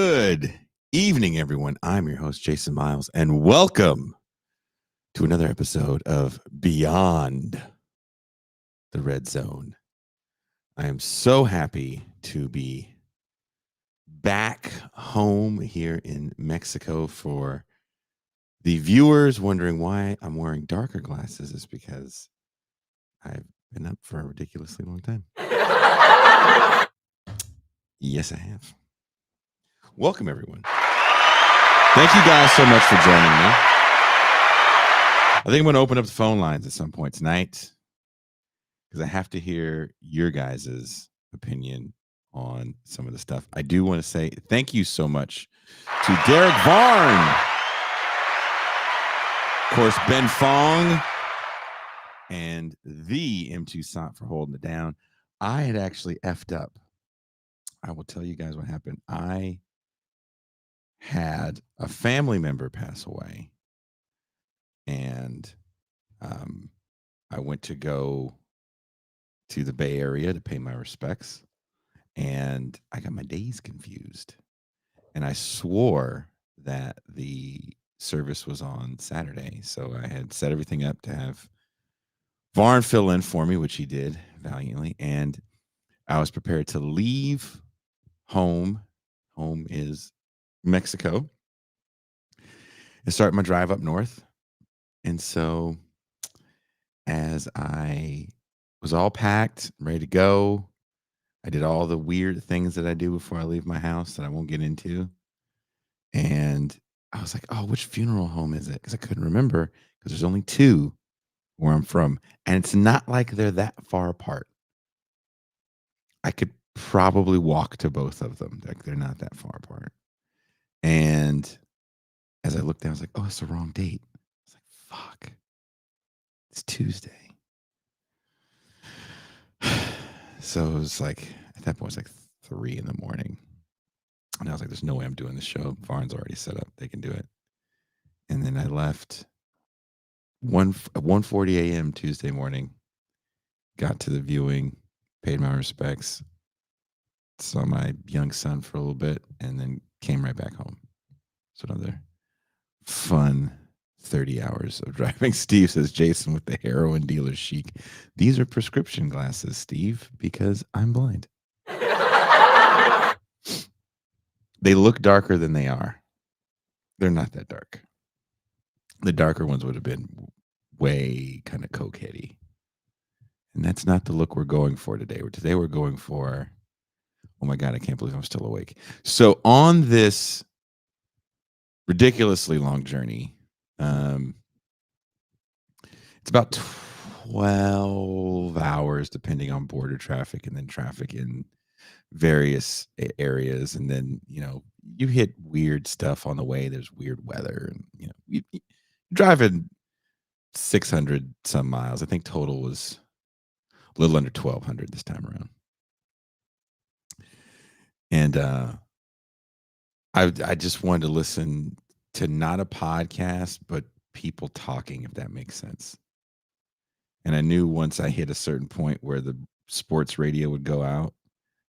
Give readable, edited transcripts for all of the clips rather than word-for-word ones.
Good evening, everyone. I'm your host, Jason Myles, and welcome to another episode of Beyond the Red Zone. I am so happy to be back home here in Mexico. For the viewers wondering why I'm wearing darker glasses, is because I've been up for a ridiculously long time. Yes, I have. Welcome, everyone. Thank you guys so much for joining me. I think I'm going to open up the phone lines at some point tonight because I have to hear your guys' opinion on some of the stuff. I do want to say thank you so much to Derek Varn, of course, Ben Fong, and the M2 Sant for holding it down. I had actually effed up. I will tell you guys what happened. I had a family member pass away, and I went to go to the Bay Area to pay my respects, and I got my days confused. And I swore that the service was on Saturday, so I had set everything up to have Varn fill in for me, which he did valiantly, and I was prepared to leave home. Home is Mexico, and start my drive up north. And so as I was all packed, ready to go, I did all the weird things that I do before I leave my house that I won't get into. And I was like, oh, which funeral home is it? Because I couldn't remember, because there's only two where I'm from. And it's not like they're that far apart. I could probably walk to both of them. Like, they're not that far apart. And as I looked down, I was like, oh, it's the wrong date. I was like, fuck. It's Tuesday. So it was like, at that point, it was like 3 in the morning. And I was like, there's no way I'm doing the show. Varn's already set up. They can do it. And then I left 1:40 a.m. Tuesday morning, got to the viewing, paid my respects, saw my young son for a little bit, and then came right back home. So another fun 30 hours of driving. Steve says, Jason with the heroin dealer chic. These are prescription glasses, Steve, because I'm blind. They look darker than they are. They're not that dark. The darker ones would have been way kind of cokeheady. And that's not the look we're going for today. Today we're going for, oh my God, I can't believe I'm still awake. So on this ridiculously long journey, it's about 12 hours, depending on border traffic and then traffic in various areas. And then, you hit weird stuff on the way. There's weird weather, and, you driving 600 some miles. I think total was a little under 1,200 this time around. And I just wanted to listen to not a podcast, but people talking, if that makes sense. And I knew once I hit a certain point where the sports radio would go out,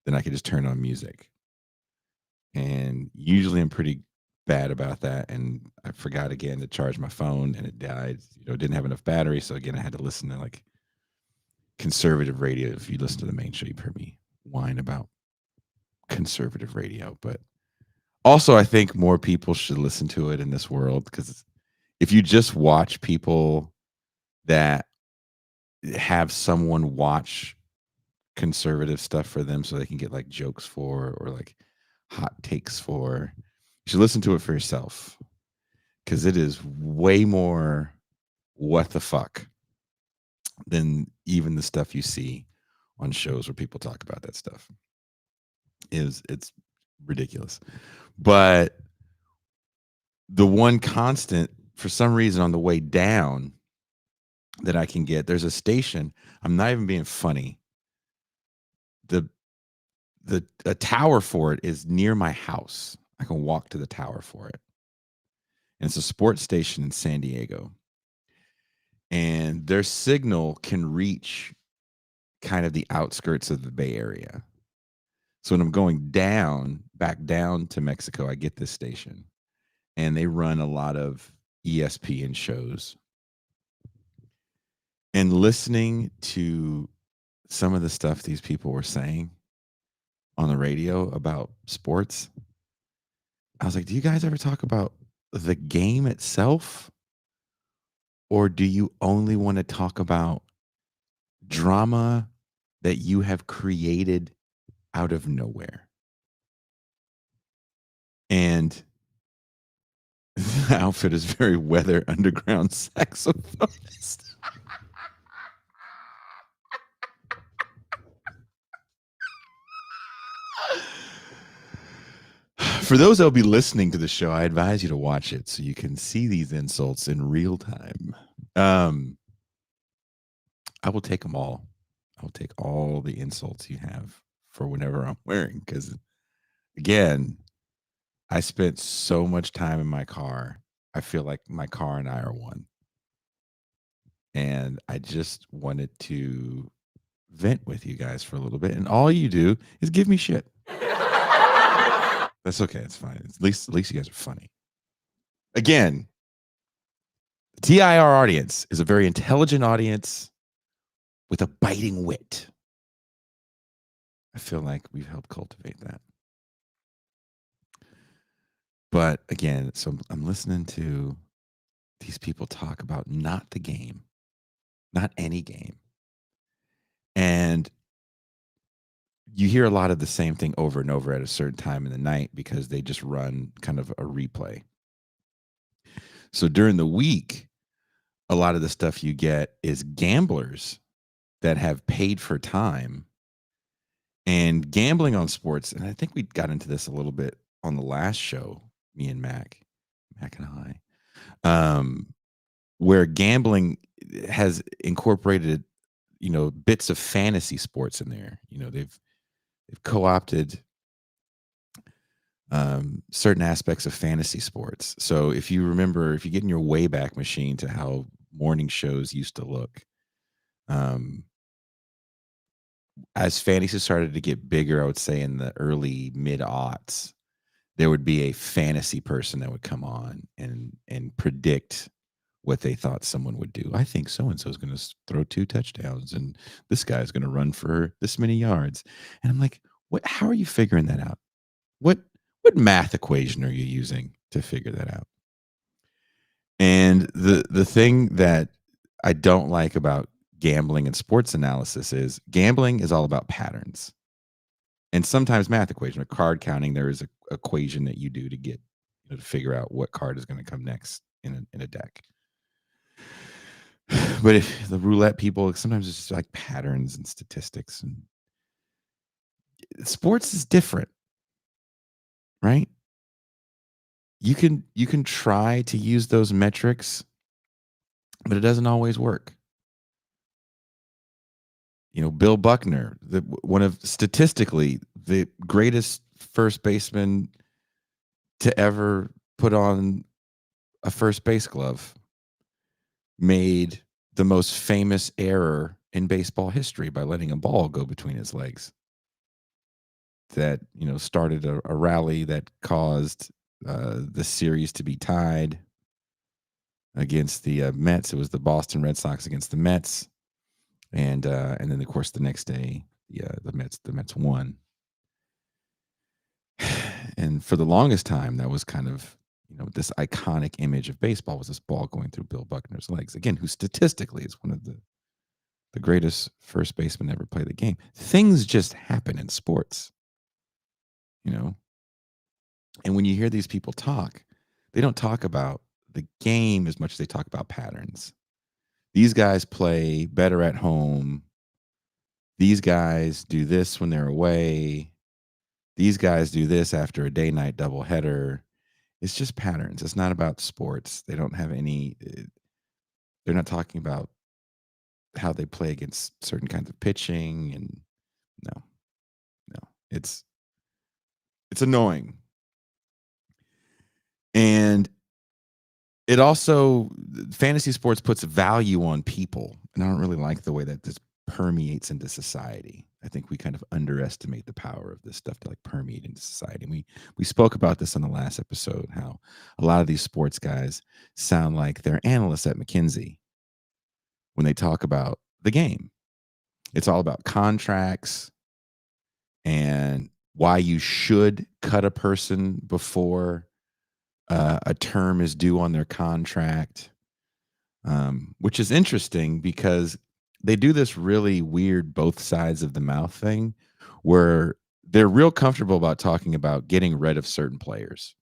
then I could just turn on music. And usually I'm pretty bad about that. And I forgot again to charge my phone, and it died. Didn't have enough battery. So again, I had to listen to like conservative radio. If you listen to the main show, you've heard me whine about conservative radio. But also, I think more people should listen to it in this world, because if you just watch people that have someone watch conservative stuff for them so they can get like jokes for, or like hot takes for, you should listen to it for yourself, because it is way more what the fuck than even the stuff you see on shows where people talk about that stuff. It's ridiculous. But the one constant, for some reason, on the way down that I can get, there's a station. I'm not even being funny. A tower for it is near my house. I can walk to the tower for it. And it's a sports station in San Diego. And their signal can reach kind of the outskirts of the Bay Area. So when I'm going down, back down to Mexico, I get this station, and they run a lot of ESPN shows. And listening to some of the stuff these people were saying on the radio about sports, I was like, do you guys ever talk about the game itself? Or do you only want to talk about drama that you have created out of nowhere? And the outfit is very Weather Underground saxophonist. For those that will be listening to the show, I advise you to watch it so you can see these insults in real time. I will take them all. I will take all the insults you have for whatever I'm wearing, because, again, I spent so much time in my car. I feel like my car and I are one. And I just wanted to vent with you guys for a little bit. And all you do is give me shit. That's okay. It's fine. At least you guys are funny. Again, the TIR audience is a very intelligent audience with a biting wit. I feel like we've helped cultivate that. But again, so I'm listening to these people talk about not the game, not any game. And you hear a lot of the same thing over and over at a certain time in the night because they just run kind of a replay. So during the week, a lot of the stuff you get is gamblers that have paid for time and gambling on sports. And I think we got into this a little bit on the last show, me and Mac and I, where gambling has incorporated, bits of fantasy sports in there. They've co-opted certain aspects of fantasy sports. So if you get in your Wayback Machine to how morning shows used to look, as fantasy started to get bigger, I would say in the early mid-aughts, there would be a fantasy person that would come on and predict what they thought someone would do. I think so-and-so is going to throw 2 touchdowns and this guy's going to run for this many yards. And I'm like, how are you figuring that out? What math equation are you using to figure that out? And the thing that I don't like about gambling and sports analysis is gambling is all about patterns. And sometimes math equation, or card counting, there is a equation that you do to get to figure out what card is going to come next in a deck. But if the roulette people, sometimes it's just like patterns and statistics, and sports is different, right? You can try to use those metrics, but it doesn't always work. Bill Buckner, one of statistically the greatest first baseman to ever put on a first base glove, made the most famous error in baseball history by letting a ball go between his legs. That started a rally that caused the series to be tied against the Mets. It was the Boston Red Sox against the Mets, and then of course the next day, the Mets won. And for the longest time, that was kind of this iconic image of baseball, was this ball going through Bill Buckner's legs, again, who statistically is one of the greatest first basemen to ever play the game. Things just happen in sports, and when you hear these people talk, they don't talk about the game as much as they talk about patterns. These guys play better at home. These guys do this when they're away. These guys do this after a day-night doubleheader. It's just patterns. It's not about sports. They don't have any. They're not talking about how they play against certain kinds of pitching, and no, it's annoying. And it also, fantasy sports puts value on people, and I don't really like the way that this permeates into society. I think we kind of underestimate the power of this stuff to like permeate into society. And we spoke about this on the last episode, how a lot of these sports guys sound like they're analysts at McKinsey when they talk about the game. It's all about contracts and why you should cut a person before a term is due on their contract, which is interesting because they do this really weird both sides of the mouth thing where they're real comfortable about talking about getting rid of certain players.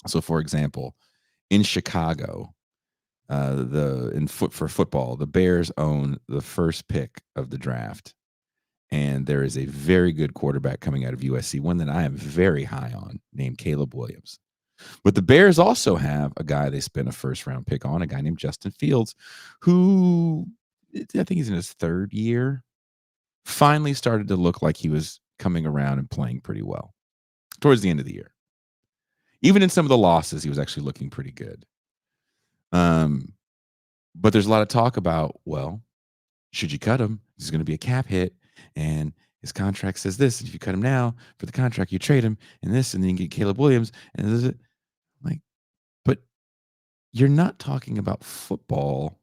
So, for example, in Chicago, for football, the Bears own the first pick of the draft, and there is a very good quarterback coming out of USC, one that I am very high on, named Caleb Williams. But the Bears also have a guy they spent a first round pick on, a guy named Justin Fields, who I think he's in his third year, finally started to look like he was coming around and playing pretty well towards the end of the year. Even in some of the losses, he was actually looking pretty good. But there's a lot of talk about, well, should you cut him? This is going to be a cap hit, and his contract says this. And if you cut him now for the contract, you trade him, and this, and then you get Caleb Williams, and this is like, but you're not talking about football.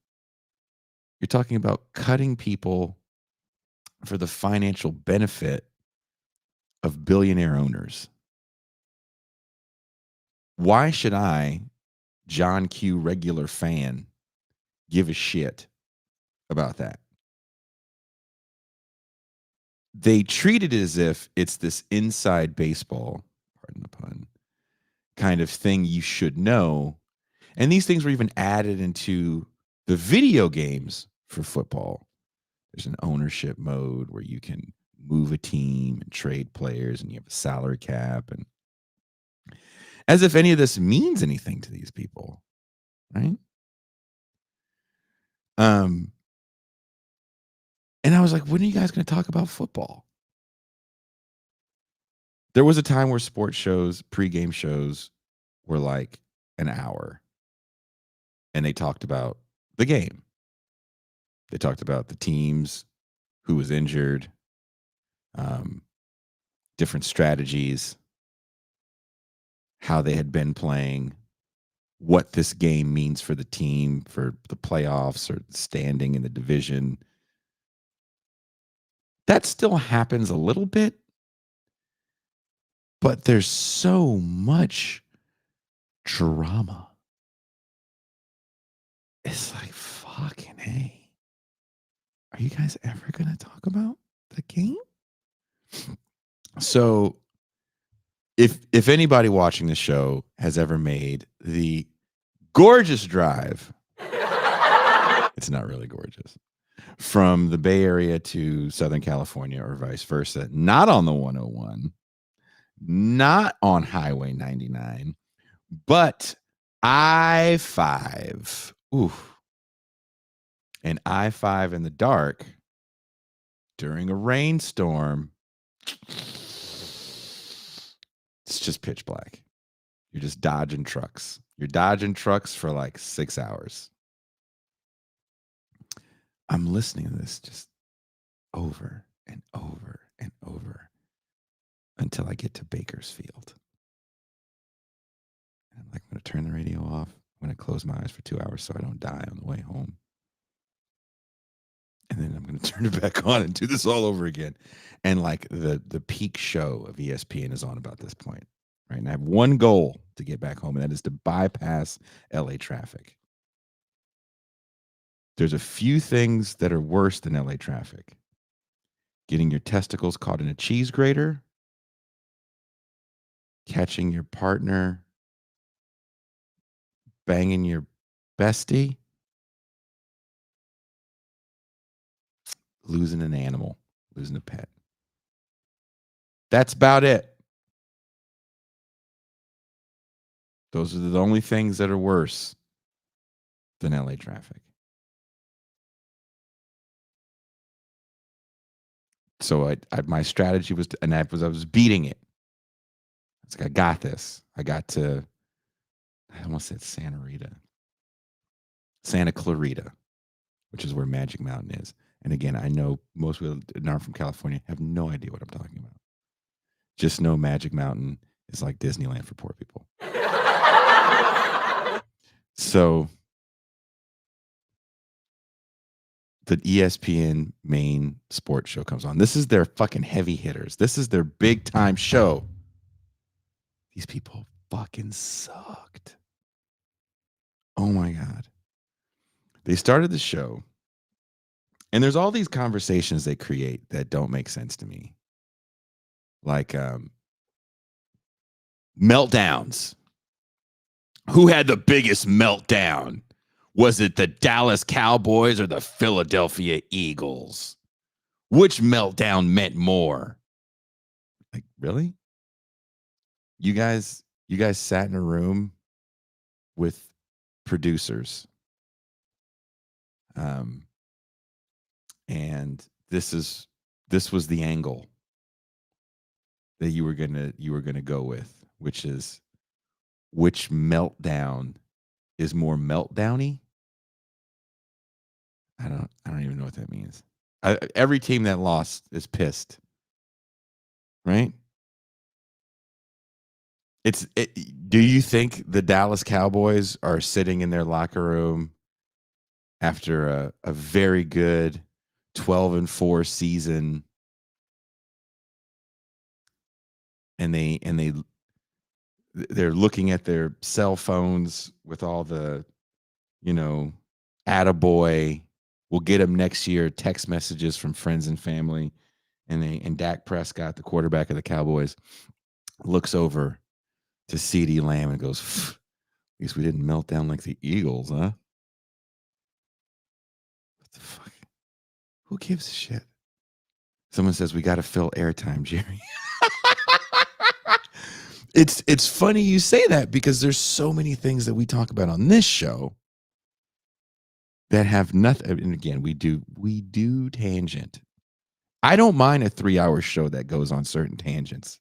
You're talking about cutting people for the financial benefit of billionaire owners. Why should I, John Q. regular fan, give a shit about that? They treat it as if it's this inside baseball, pardon the pun, kind of thing you should know. And these things were even added into the video games for football. There's an ownership mode where you can move a team and trade players, and you have a salary cap, and as if any of this means anything to these people, right? And I was like, when are you guys going to talk about football? There was a time where sports shows, pregame shows, were like an hour, and they talked about the game. They talked about the teams, who was injured, different strategies, how they had been playing, what this game means for the team, for the playoffs or standing in the division. That still happens a little bit, but there's so much drama. It's like, fucking hey, are you guys ever going to talk about the game? So if anybody watching the show has ever made the gorgeous drive, it's not really gorgeous, from the Bay Area to Southern California or vice versa, not on the 101, not on Highway 99, but I-5. Oof. And I-5 in the dark during a rainstorm, it's just pitch black. You're just dodging trucks. You're dodging trucks for like 6 hours. I'm listening to this just over and over and over until I get to Bakersfield. And I'm like, I'm going to turn the radio off. I'm going to close my eyes for 2 hours so I don't die on the way home. And then I'm going to turn it back on and do this all over again. And like the peak show of ESPN is on about this point, right? And I have one goal to get back home, and that is to bypass LA traffic. There's a few things that are worse than LA traffic. Getting your testicles caught in a cheese grater, catching your partner banging your bestie, losing an animal, losing a pet. That's about it. Those are the only things that are worse than LA traffic. So my strategy was, I was beating it. It's like, I got this. I got to, I almost said Santa Clarita, which is where Magic Mountain is. And again, I know most people that aren't from California have no idea what I'm talking about. Just know Magic Mountain is like Disneyland for poor people. So the ESPN main sports show comes on. This is their fucking heavy hitters. This is their big time show. These people fucking sucked. Oh my God. They started the show, and there's all these conversations they create that don't make sense to me. Like meltdowns. Who had the biggest meltdown? Was it the Dallas Cowboys or the Philadelphia Eagles? Which meltdown meant more? Like, really? You guys sat in a room with producers. And this was the angle that you were gonna go with, which is which meltdown is more meltdowny. I don't even know what that means. Every team that lost is pissed, right? Do you think the Dallas Cowboys are sitting in their locker room after a very good 12-4 season, and they're looking at their cell phones with all the, attaboy, we'll get him next year text messages from friends and family, and Dak Prescott, the quarterback of the Cowboys, looks over to CeeDee Lamb and goes, at least we didn't melt down like the Eagles, huh? What the fuck? Who gives a shit? Someone says we got to fill airtime, Jerry. It's funny you say that, because there's so many things that we talk about on this show that have nothing. And again, we do tangent. I don't mind a 3-hour show that goes on certain tangents.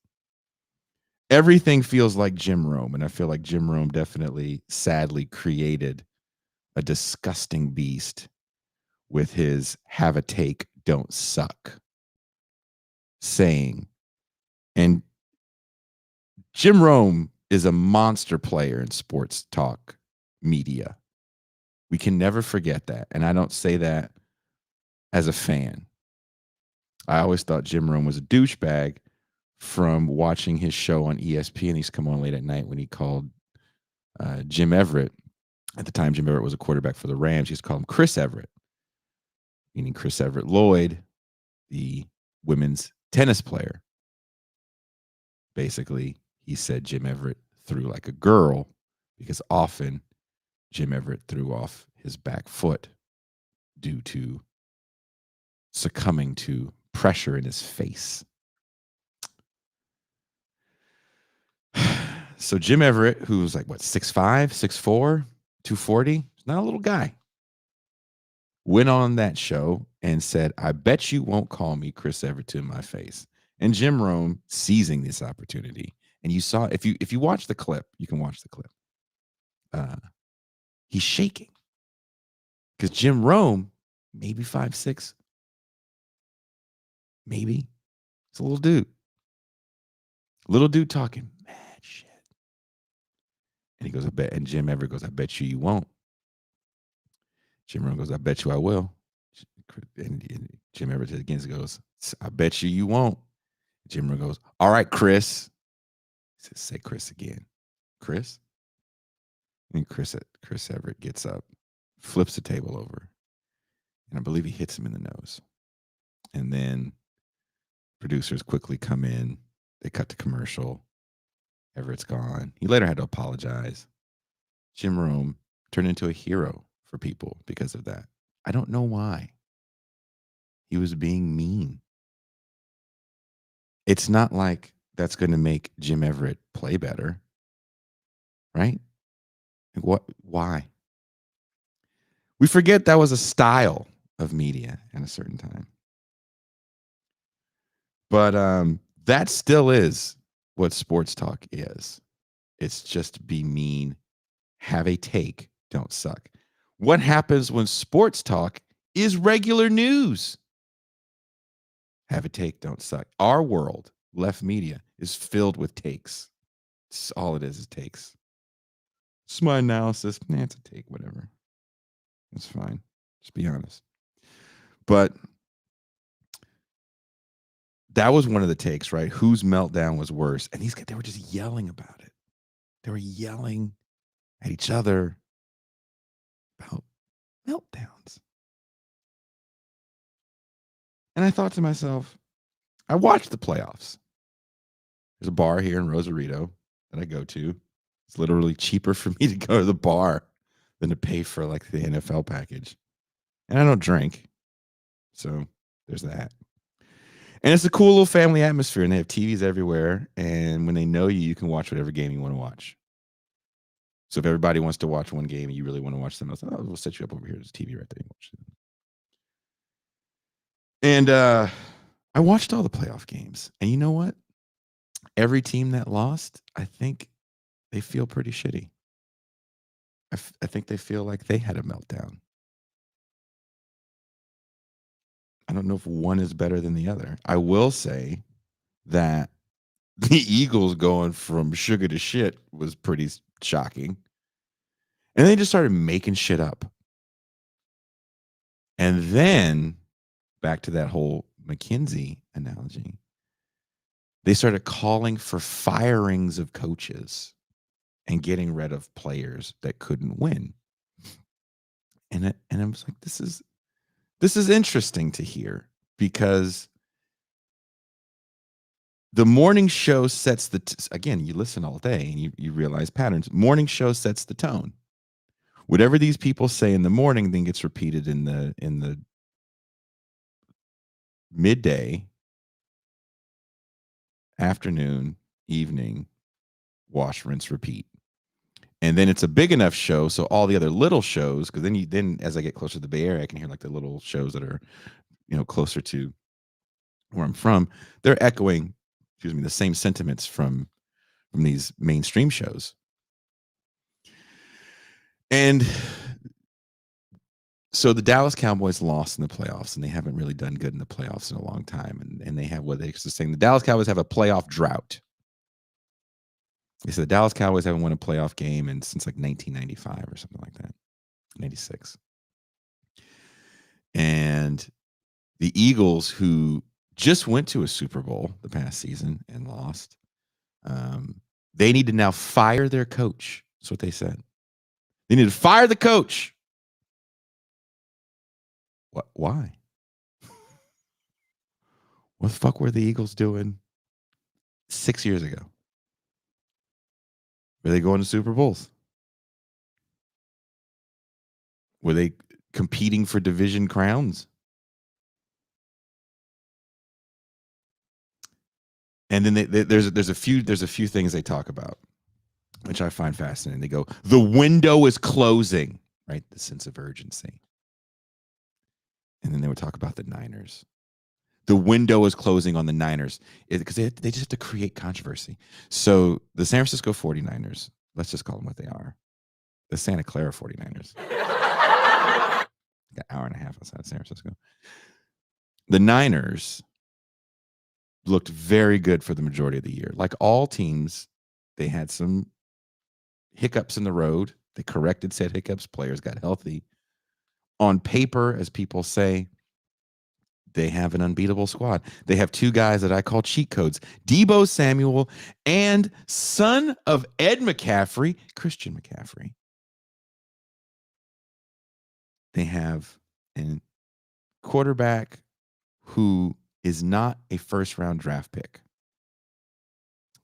Everything feels like Jim Rome, and I feel like Jim Rome definitely, sadly, created a disgusting beast with his "have a take, don't suck" saying. And Jim Rome is a monster player in sports talk media. We can never forget that. And I don't say that as a fan. I always thought Jim Rome was a douchebag from watching his show on ESPN. He's come on late at night when he called Jim Everett. At the time, Jim Everett was a quarterback for the Rams. He used to call him Chris Everett, meaning Chris Everett Lloyd, the women's tennis player. Basically, he said Jim Everett threw like a girl, because often Jim Everett threw off his back foot due to succumbing to pressure in his face. So Jim Everett, who's like, what, 6'5", 6'4", 240, not a little guy, went on that show and said, I bet you won't call me Chris Everett to my face. And Jim Rome seizing this opportunity. And you saw, if you watch the clip, you can watch the clip. He's shaking. Because Jim Rome, maybe 5'6", maybe. It's a little dude. Little dude talking mad shit. And he goes, I bet. And Jim Everett goes, I bet you won't. Jim Rome goes, I bet you I will. And Jim Everett again goes, I bet you won't. Jim Rome goes, all right, Chris. He says, say Chris again. Chris? And Chris Everett gets up, flips the table over, and I believe he hits him in the nose. And then producers quickly come in. They cut to commercial. Everett's gone. He later had to apologize. Jim Rome turned into a hero for people because of that. I don't know why. He was being mean. It's not like that's going to make Jim Everett play better, right? What? Why? We forget that was a style of media at a certain time. But that still is what sports talk is. It's just be mean, have a take, don't suck. What happens when sports talk is regular news. Have a take, don't suck. Our world, left media, is filled with takes. It's all it is takes. It's my analysis. It's a take, whatever. It's fine. Just be honest. But that was one of the takes, right? Whose meltdown was worse? And they were just yelling about it. They were yelling at each other about meltdowns. And I thought to myself, I watched the playoffs. There's a bar here in Rosarito that I go to. It's literally cheaper for me to go to the bar than to pay for like the NFL package. And I don't drink. So there's that. And it's a cool little family atmosphere, and they have TVs everywhere. And when they know you, you can watch whatever game you want to watch. So if everybody wants to watch one game and you really want to watch something else, we'll set you up over here. There's a TV right there. Watch it. And I watched all the playoff games. And you know what? Every team that lost, I think they feel pretty shitty. I think they feel like they had a meltdown. I don't know if one is better than the other. I will say that the Eagles going from sugar to shit was pretty shocking. And they just started making shit up. And then back to that whole McKinsey analogy, they started calling for firings of coaches and getting rid of players that couldn't win. And I was like, this is interesting to hear, because the morning show sets the again, you listen all day and you realize patterns. Morning show sets the tone. Whatever these people say in the morning then gets repeated in the midday, afternoon, evening, wash, rinse, repeat. And then it's a big enough show, so all the other little shows, because then as I get closer to the Bay Area, I can hear like the little shows that are, closer to where I'm from. They're echoing, the same sentiments from these mainstream shows. And so the Dallas Cowboys lost in the playoffs, and they haven't really done good in the playoffs in a long time. And they have what they're saying. The Dallas Cowboys have a playoff drought. They said the Dallas Cowboys haven't won a playoff game since like 1995 or something like that, 96. And the Eagles, who just went to a Super Bowl the past season and lost, they need to now fire their coach. That's what they said. They need to fire the coach. What? Why? What the fuck were the Eagles doing 6 years ago? Were they going to Super Bowls? Were they competing for division crowns? And then there's a few things they talk about, which I find fascinating. They go, the window is closing, right? The sense of urgency. And then they would talk about the Niners. The window is closing on the Niners because they just have to create controversy. So the San Francisco 49ers, let's just call them what they are. The Santa Clara 49ers. Like an hour and a half outside of San Francisco. The Niners looked very good for the majority of the year. Like all teams, they had some hiccups in the road. They corrected said hiccups. Players got healthy. On paper, as people say, they have an unbeatable squad. They have two guys that I call cheat codes, Deebo Samuel and son of Ed McCaffrey, Christian McCaffrey. They have a quarterback who is not a first-round draft pick,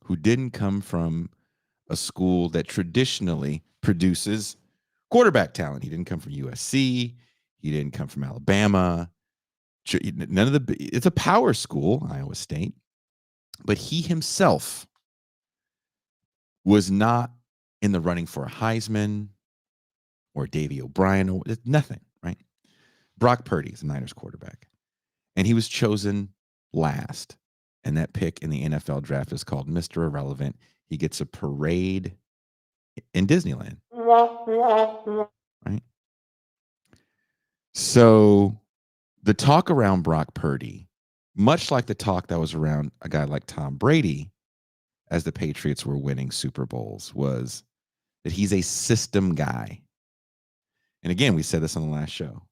who didn't come from a school that traditionally produces quarterback talent. He didn't come from USC. He didn't come from Alabama. It's a power school, Iowa State, but he himself was not in the running for a Heisman or Davey O'Brien or nothing, right? Brock Purdy is the Niners quarterback, and he was chosen last. And that pick in the NFL draft is called Mr. Irrelevant. He gets a parade in Disneyland, right? So the talk around Brock Purdy, much like the talk that was around a guy like Tom Brady as the Patriots were winning Super Bowls, was that he's a system guy. And again, we said this on the last show.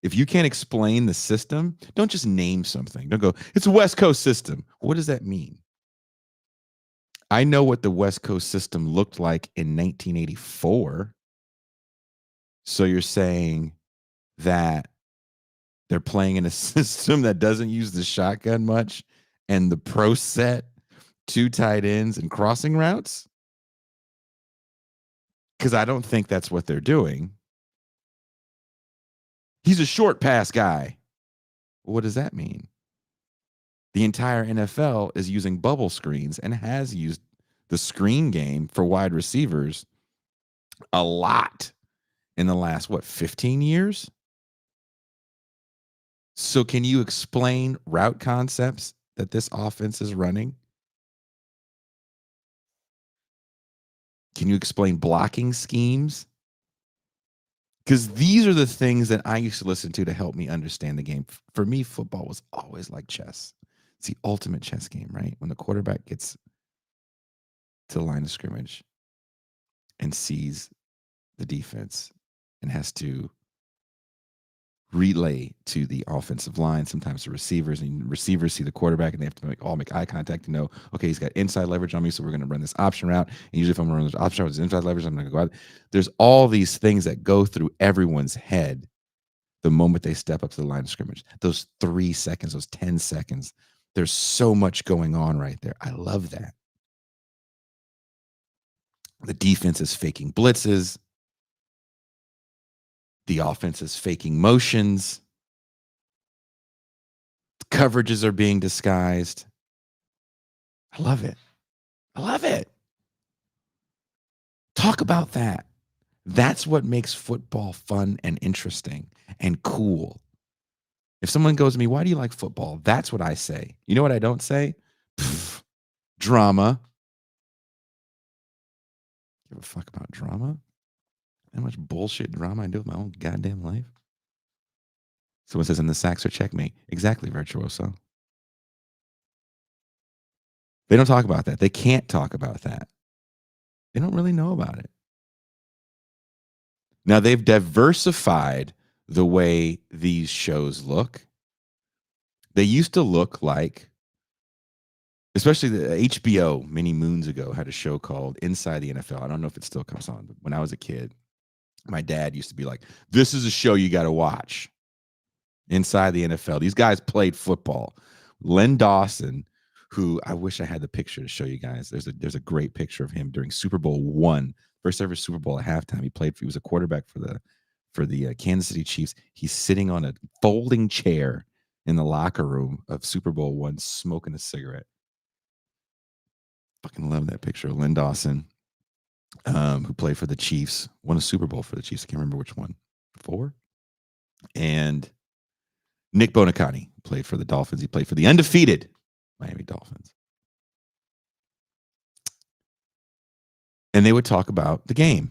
If you can't explain the system, don't just name something. Don't go, it's a West Coast system. What does that mean? I know what the West Coast system looked like in 1984. So you're saying that they're playing in a system that doesn't use the shotgun much and the pro set, 2 tight ends and crossing routes? Because I don't think that's what they're doing. He's a short pass guy. What does that mean? The entire NFL is using bubble screens and has used the screen game for wide receivers a lot in the last, 15 years? So can you explain route concepts that this offense is running? Can you explain blocking schemes? Because these are the things that I used to listen to help me understand the game. For me, football was always like chess. It's the ultimate chess game, right? When the quarterback gets to the line of scrimmage and sees the defense and has to relay to the offensive line, sometimes the receivers, and receivers see the quarterback and they have to make eye contact to know, okay, he's got inside leverage on me, so we're going to run this option route. And usually if I'm running this option route with inside leverage, I'm going to go out. There's all these things that go through everyone's head the moment they step up to the line of scrimmage. Those 3 seconds, those 10 seconds, there's so much going on right there. I love that. The defense is faking blitzes. The offense is faking motions. Coverages are being disguised. I love it. I love it. Talk about that. That's what makes football fun and interesting and cool. If someone goes to me, why do you like football? That's what I say. You know what I don't say? Pfft, drama. Give a fuck about drama? How much bullshit drama I do with my own goddamn life? Someone says, and the sacks are checkmate. Exactly, Virtuoso. They don't talk about that. They can't talk about that. They don't really know about it. Now, they've diversified the way these shows look. They used to look like, especially the HBO many moons ago had a show called Inside the NFL. I don't know if it still comes on, but when I was a kid, my dad used to be like, this is a show you got to watch. Inside the NFL. These guys played football. Len Dawson, who I wish I had the picture to show you guys. There's a great picture of him during Super Bowl I, first ever Super Bowl at halftime. He was a quarterback for the Kansas City Chiefs. He's sitting on a folding chair in the locker room of Super Bowl I, smoking a cigarette. Fucking love that picture of Len Dawson, who played for the Chiefs, won a Super Bowl for the Chiefs. I can't remember which one, 4, and Nick Bonacani played for the Dolphins. He played for the undefeated Miami Dolphins. And they would talk about the game.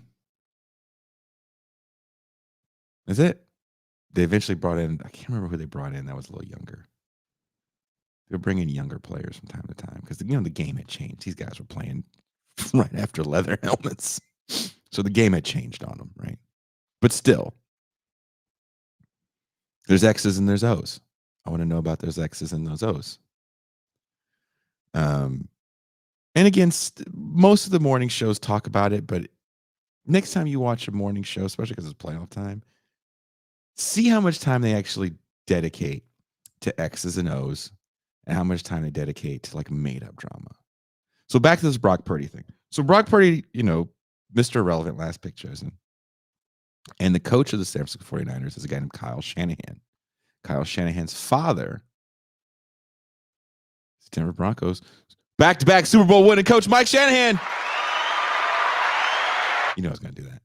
That's it. They eventually brought in, I can't remember who they brought in that was a little younger. They would bring in younger players from time to time because, the game had changed. These guys were playing right after leather helmets. So the game had changed on them, right? But still, there's X's and there's O's. I want to know about those X's and those O's. And again, most of the morning shows talk about it, but next time you watch a morning show, especially because it's playoff time, see how much time they actually dedicate to X's and O's and how much time they dedicate to like made up drama. So back to this Brock Purdy thing. So Brock Purdy, Mr. Irrelevant, last pick chosen. And the coach of the San Francisco 49ers is a guy named Kyle Shanahan. Kyle Shanahan's father, Denver Broncos, back-to-back Super Bowl winning coach Mike Shanahan. You know I was going to do that.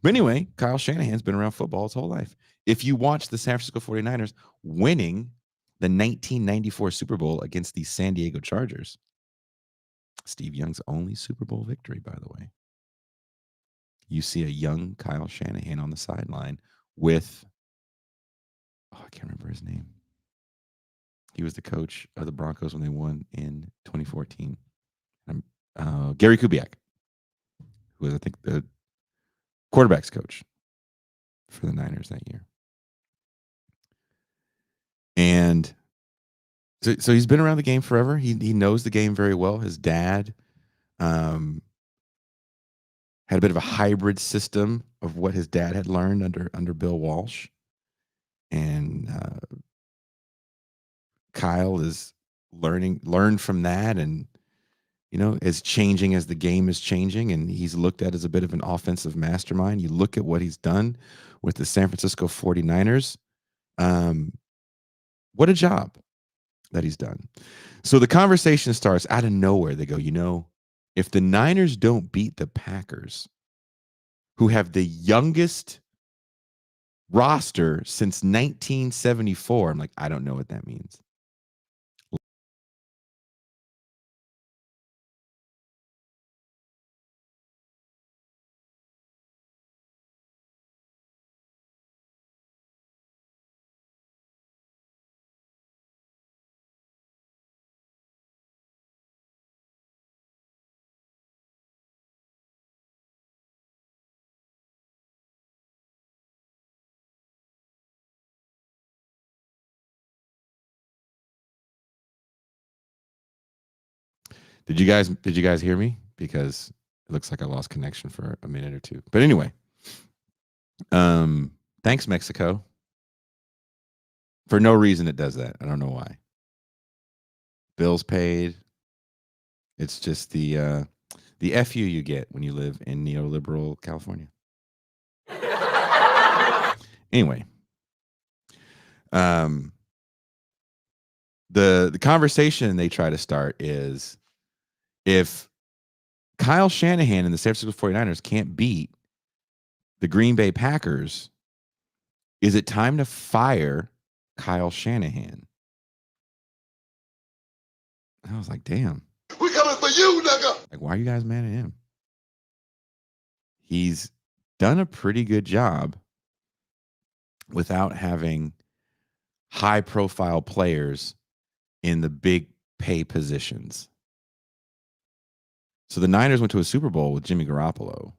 But anyway, Kyle Shanahan's been around football his whole life. If you watch the San Francisco 49ers winning the 1994 Super Bowl against the San Diego Chargers, Steve Young's only Super Bowl victory, by the way, you see a young Kyle Shanahan on the sideline with I can't remember his name. He was the coach of the Broncos when they won in 2014. Gary Kubiak, who was, I think, the quarterback's coach for the Niners that year. And so he's been around the game forever. He knows the game very well. His dad had a bit of a hybrid system of what his dad had learned under Bill Walsh. And Kyle is learned from that, and is changing as the game is changing, and he's looked at as a bit of an offensive mastermind. You look at what he's done with the San Francisco 49ers. What a job that he's done. So the conversation starts out of nowhere. They go, if the Niners don't beat the Packers, who have the youngest roster since 1974, I'm like, I don't know what that means. Did you guys hear me? Because it looks like I lost connection for a minute or two. But anyway, thanks, Mexico. For no reason it does that. I don't know why. Bills paid. It's just the FU you get when you live in neoliberal California. Anyway, the conversation they try to start is, if Kyle Shanahan and the San Francisco 49ers can't beat the Green Bay Packers, is it time to fire Kyle Shanahan? And I was like, damn. We coming for you, nigga. Like, why are you guys mad at him? He's done a pretty good job without having high-profile players in the big pay positions. So the Niners went to a Super Bowl with Jimmy Garoppolo.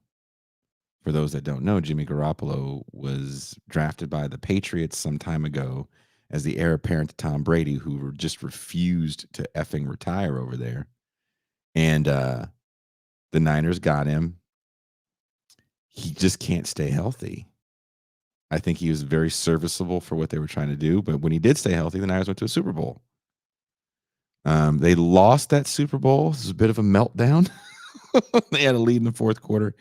For those that don't know, Jimmy Garoppolo was drafted by the Patriots some time ago as the heir apparent to Tom Brady, who just refused to effing retire over there. And the Niners got him. He just can't stay healthy. I think he was very serviceable for what they were trying to do. But when he did stay healthy, the Niners went to a Super Bowl. They lost that Super Bowl. This was a bit of a meltdown. They had a lead in the fourth quarter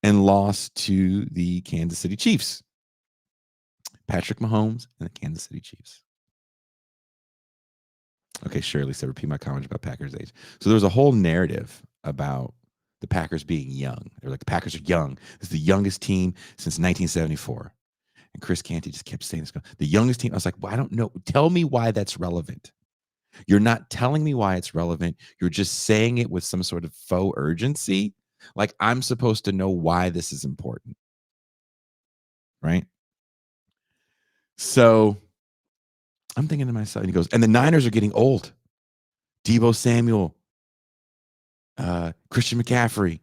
and lost to the Kansas City Chiefs. Patrick Mahomes and the Kansas City Chiefs. Okay, Shirley said, repeat my comment about Packers' age. So there was a whole narrative about the Packers being young. They're like, the Packers are young. This is the youngest team since 1974. And Chris Canty just kept saying this. The youngest team. I was like, well, I don't know. Tell me why that's relevant. You're not telling me why it's relevant. You're just saying it with some sort of faux urgency. Like I'm supposed to know why this is important. Right? So I'm thinking to myself, and he goes, and the Niners are getting old. Deebo Samuel, Christian McCaffrey,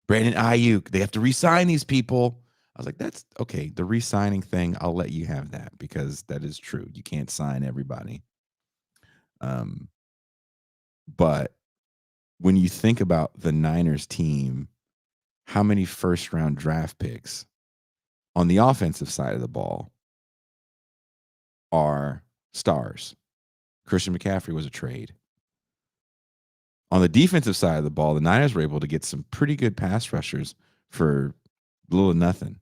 Brandon Ayuk. They have to re-sign these people. I was like, that's okay. The re-signing thing, I'll let you have that because that is true. You can't sign everybody. But when you think about the Niners team, how many first-round draft picks on the offensive side of the ball are stars? Christian McCaffrey was a trade. On the defensive side of the ball, the Niners were able to get some pretty good pass rushers for little or nothing.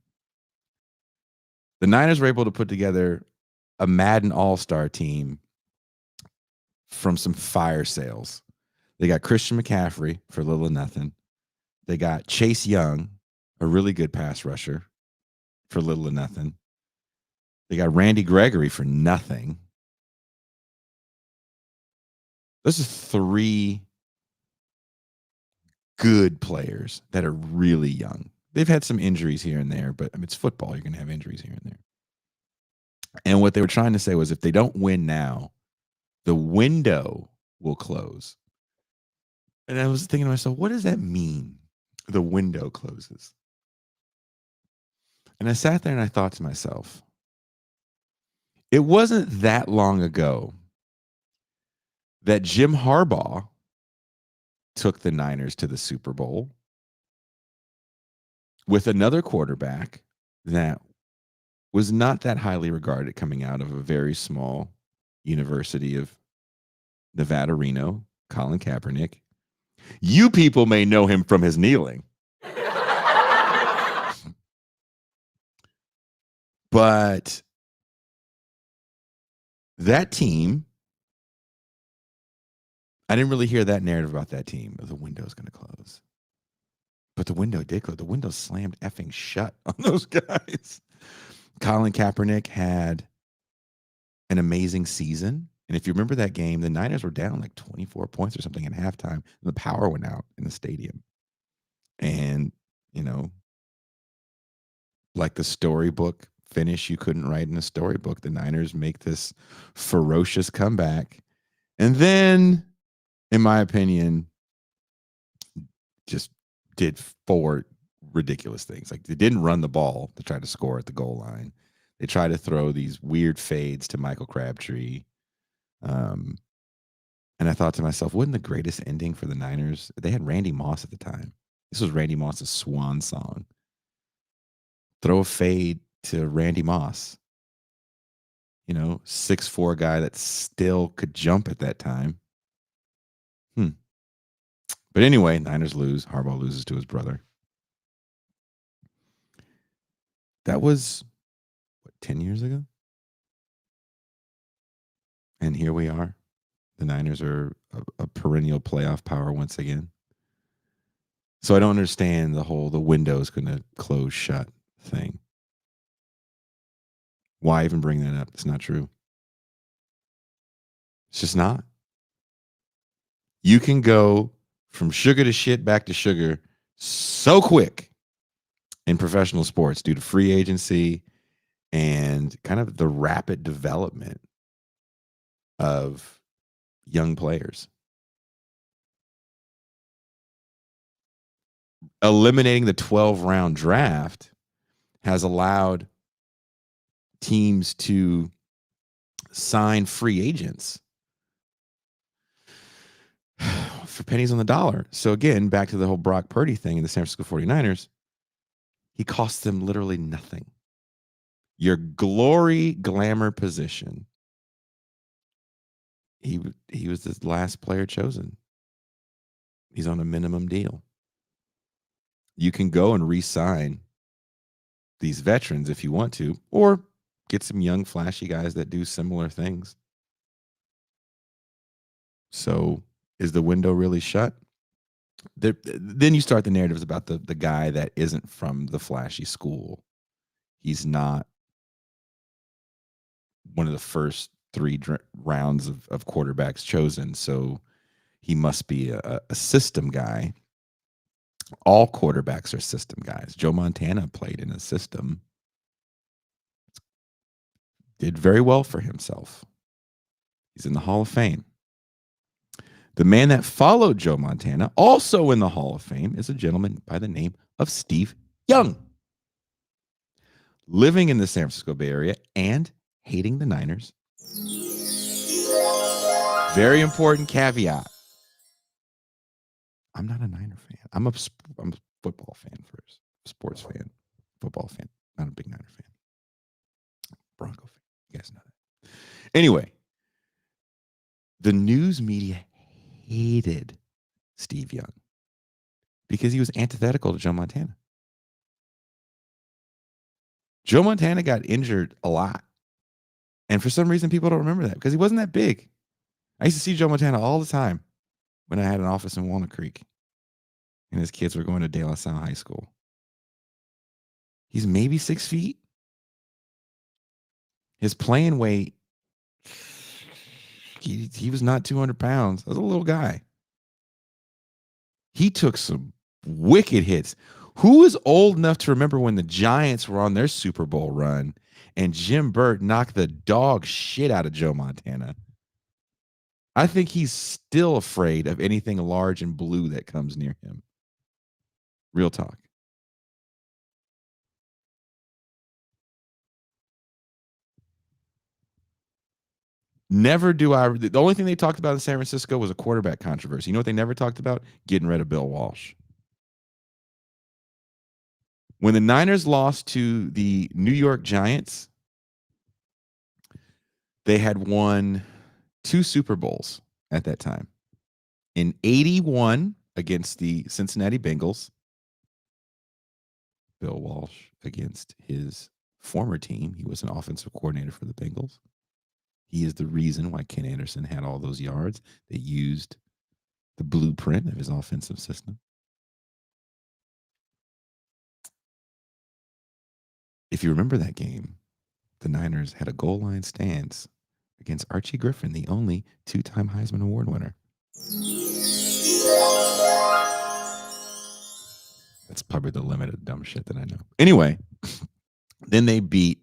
The Niners were able to put together a Madden All-Star team from some fire sales. They got Christian McCaffrey for little or nothing. They got Chase Young, a really good pass rusher, for little or nothing. They got Randy Gregory for nothing. This is three good players that are really young. They've had some injuries here and there, but I mean, it's football. You're going to have injuries here and there. And what they were trying to say was, if they don't win now, the window will close. And I was thinking to myself, what does that mean? The window closes. And I sat there and I thought to myself, it wasn't that long ago that Jim Harbaugh took the Niners to the Super Bowl with another quarterback that was not that highly regarded, coming out of a very small University of Nevada, Reno, Colin Kaepernick. You people may know him from his kneeling. But that team, I didn't really hear that narrative about that team. The window's going to close. But the window did close. The window slammed effing shut on those guys. Colin Kaepernick had an amazing season. And if you remember that game, the Niners were down like 24 points or something at halftime. And the power went out in the stadium. And, you know, like the storybook finish you couldn't write in a storybook, the Niners make this ferocious comeback. And then, in my opinion, just did 4 ridiculous things. Like, they didn't run the ball to try to score at the goal line. They tried to throw these weird fades to Michael Crabtree. And I thought to myself, wouldn't the greatest ending for the Niners? They had Randy Moss at the time. This was Randy Moss's swan song. Throw a fade to Randy Moss. You know, 6'4" guy that still could jump at that time. But anyway, Niners lose. Harbaugh loses to his brother. That was, 10 years ago? And here we are. The Niners are a perennial playoff power once again. So I don't understand the window's going to close shut thing. Why even bring that up? It's not true. It's just not. You can go from sugar to shit back to sugar so quick in professional sports due to free agency and kind of the rapid development of young players. Eliminating the 12-round draft has allowed teams to sign free agents for pennies on the dollar. So again, back to the whole Brock Purdy thing in the San Francisco 49ers, he cost them literally nothing. Your glory glamour position. He was the last player chosen. He's on a minimum deal. You can go and re-sign these veterans if you want to, or get some young, flashy guys that do similar things. So is the window really shut? Then you start the narratives about the guy that isn't from the flashy school. He's not one of the first 3 rounds of quarterbacks chosen, so he must be a system guy. All quarterbacks are system guys. Joe Montana played in a system, did very well for himself. He's in the Hall of Fame. The man that followed Joe Montana, also in the Hall of Fame, is a gentleman by the name of Steve Young, living in the San Francisco Bay Area and hating the Niners. Very important caveat. I'm not a Niner fan. I'm a football fan first. Sports fan. Football fan. Not a big Niner fan. Bronco fan. You guys know that. Anyway, the news media hated Steve Young because he was antithetical to Joe Montana. Joe Montana got injured a lot. And for some reason, people don't remember that because he wasn't that big. I used to see Joe Montana all the time when I had an office in Walnut Creek and his kids were going to De La Salle High School. He's maybe 6 feet. His playing weight, he was not 200 pounds. That was a little guy. He took some wicked hits. Who is old enough to remember when the Giants were on their Super Bowl run and Jim Burt knocked the dog shit out of Joe Montana. I think he's still afraid of anything large and blue that comes near him. Real talk. Never do I. The only thing they talked about in San Francisco was a quarterback controversy. You know what they never talked about? Getting rid of Bill Walsh. When the Niners lost to the New York Giants, they had won 2 Super Bowls at that time. In 81 against the Cincinnati Bengals, Bill Walsh against his former team. He was an offensive coordinator for the Bengals. He is the reason why Ken Anderson had all those yards. They used the blueprint of his offensive system. If you remember that game, the Niners had a goal line stance against Archie Griffin, the only 2-time Heisman Award winner. That's probably the limit of dumb shit that I know. Anyway, then they beat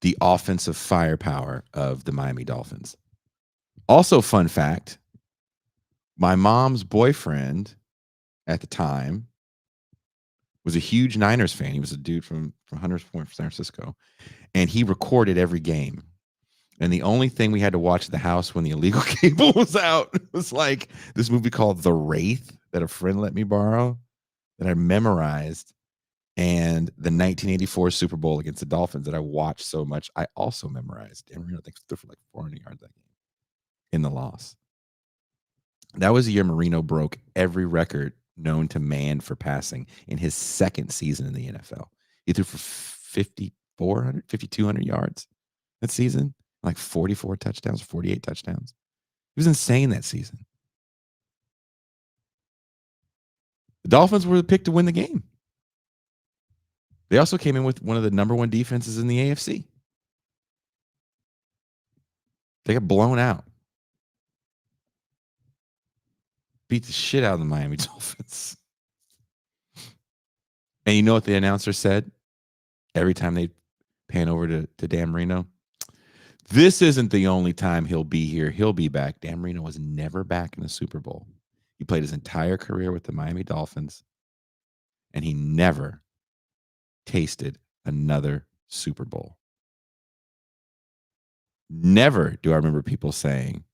the offensive firepower of the Miami Dolphins. Also, fun fact, my mom's boyfriend at the time was a huge Niners fan. He was a dude from Hunters Point, San Francisco, and he recorded every game. And the only thing we had to watch at the house when the illegal cable was out was like this movie called The Wraith that a friend let me borrow that I memorized, and the 1984 Super Bowl against the Dolphins that I watched so much, I also memorized. And Marino thinks threw for like 400 yards that game in the loss. That was the year Marino broke every record known to man for passing in his second season in the NFL. He threw for 5,400, 5,200 yards that season, like 44 touchdowns, 48 touchdowns. It was insane that season. The Dolphins were the pick to win the game. They also came in with one of the number 1 defenses in the AFC. They got blown out. Beat the shit out of the Miami Dolphins. And you know what the announcer said every time they pan over to Dan Marino? This isn't the only time he'll be here. He'll be back. Dan Marino was never back in the Super Bowl. He played his entire career with the Miami Dolphins, and he never tasted another Super Bowl. Never do I remember people saying,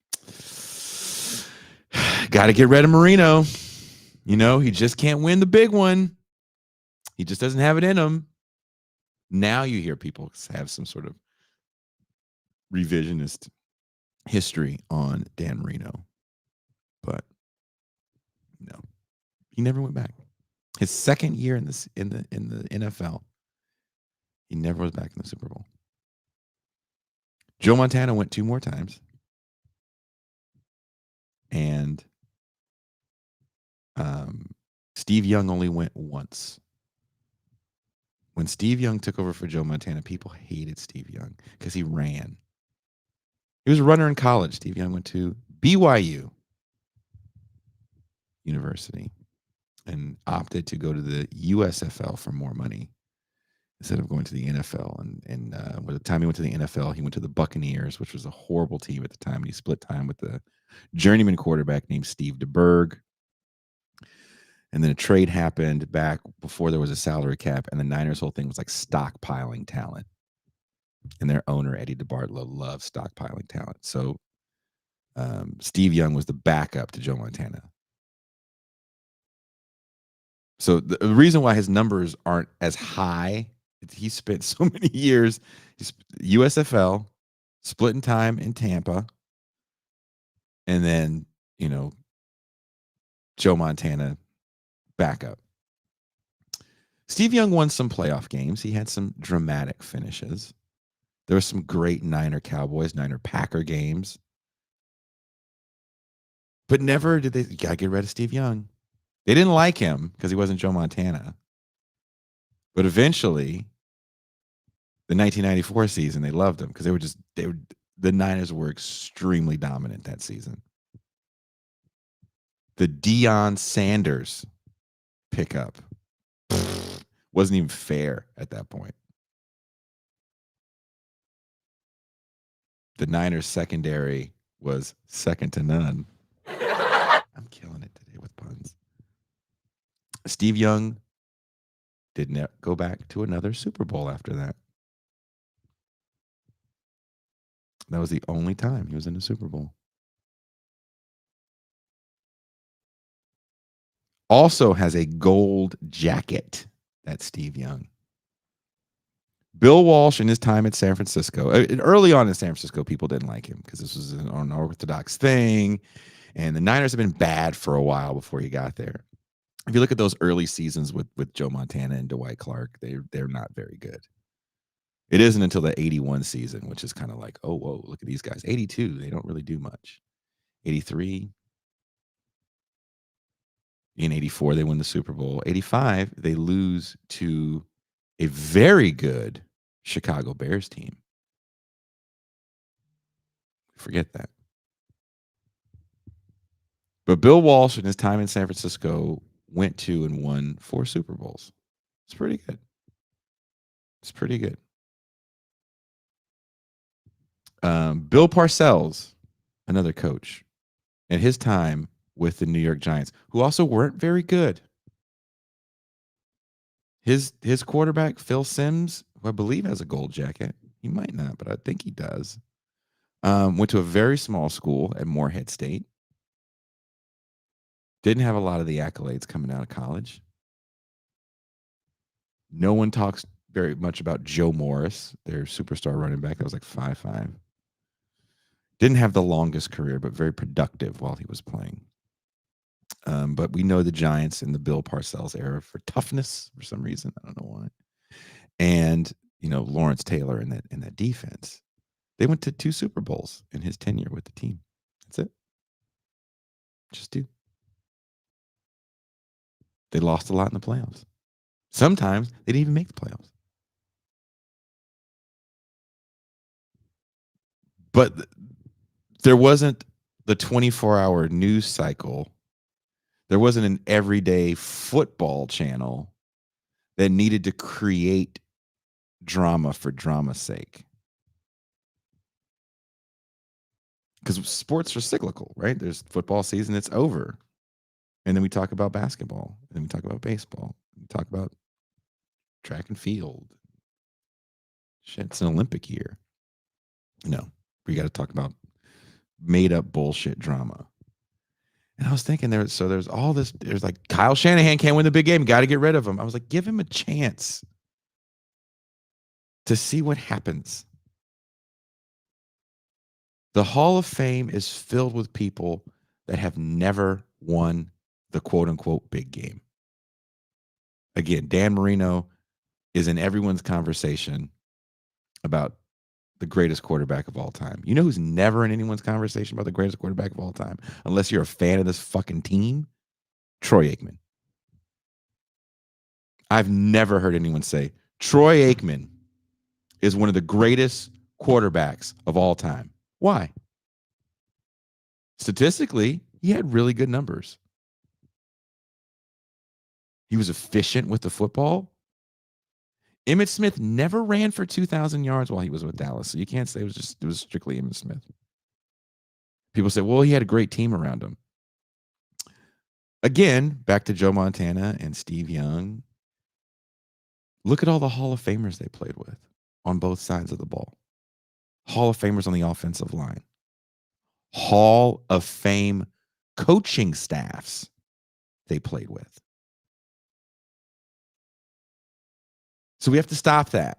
got to get rid of Marino. You know, he just can't win the big one. He just doesn't have it in him. Now you hear people have some sort of revisionist history on Dan Marino. But no, he never went back. His second year in the NFL, he never was back in the Super Bowl. Joe Montana went 2 more times. And Steve Young only went once. When Steve Young took over for Joe Montana, people hated Steve Young because he ran. He was a runner in college. Steve Young went to BYU University and opted to go to the USFL for more money instead of going to the NFL. And by the time he went to the NFL, he went to the Buccaneers, which was a horrible team at the time. And he split time with the journeyman quarterback named Steve DeBerg. And then a trade happened back before there was a salary cap, and the Niners' whole thing was like stockpiling talent. And their owner, Eddie DeBartolo, loved stockpiling talent. So Steve Young was the backup to Joe Montana. So the reason why his numbers aren't as high, he spent so many years, USFL, splitting time in Tampa, and then, you know, Joe Montana backup. Steve Young won some playoff games. He had some dramatic finishes. There were some great Niner Cowboys, Niner Packer games. But never did they, gotta get rid of Steve Young. They didn't like him because he wasn't Joe Montana. But eventually, the 1994 season, they loved him because the Niners were extremely dominant that season. The Deion Sanders pickup wasn't even fair at that point. The Niners secondary was second to none. I'm killing it today with puns. Steve Young did not go back to another Super Bowl after that. That was the only time he was in a Super Bowl. Also has a gold jacket. That's Steve Young. Bill Walsh in his time at San Francisco. Early on in San Francisco, people didn't like him because this was an unorthodox thing. And the Niners have been bad for a while before he got there. If you look at those early seasons with Joe Montana and Dwight Clark, they're not very good. It isn't until the 81 season, which is kind of like, oh, whoa, look at these guys. 82, they don't really do much. 83, in 84, they win the Super Bowl. 85, they lose to a very good Chicago Bears team. Forget that. But Bill Walsh, in his time in San Francisco, went to and won 4 Super Bowls. It's pretty good. It's pretty good. Bill Parcells, another coach, at his time with the New York Giants, who also weren't very good. His quarterback, Phil Simms, who I believe has a gold jacket. He might not, but I think he does. Went to a very small school at Morehead State. Didn't have a lot of the accolades coming out of college. No one talks very much about Joe Morris, their superstar running back. That was like 5'5". Didn't have the longest career, but very productive while he was playing. But we know the Giants in the Bill Parcells era for toughness for some reason. I don't know why. And Lawrence Taylor in that defense. They went to 2 Super Bowls in his tenure with the team. That's it. Just 2. They lost a lot in the playoffs. Sometimes they didn't even make the playoffs. But there wasn't the 24-hour news cycle. There wasn't an everyday football channel that needed to create drama for drama's sake. Because sports are cyclical, right? There's football season, it's over. And then we talk about basketball. And then we talk about baseball. We talk about track and field. Shit, it's an Olympic year. No, we got to talk about made up bullshit drama. And I was thinking there's all this. There's like Kyle Shanahan can't win the big game. Got to get rid of him. I was like, give him a chance to see what happens. The Hall of Fame is filled with people that have never won the quote unquote big game. Again, Dan Marino is in everyone's conversation about the greatest quarterback of all time. You know who's never in anyone's conversation about the greatest quarterback of all time, unless you're a fan of this fucking team? Troy Aikman. I've never heard anyone say Troy Aikman is one of the greatest quarterbacks of all time. Why? Statistically, he had really good numbers. He was efficient with the football. Emmitt Smith never ran for 2,000 yards while he was with Dallas, so you can't say it was strictly Emmitt Smith. People say, well, he had a great team around him. Again, back to Joe Montana and Steve Young. Look at all the Hall of Famers they played with on both sides of the ball. Hall of Famers on the offensive line. Hall of Fame coaching staffs they played with. So we have to stop that.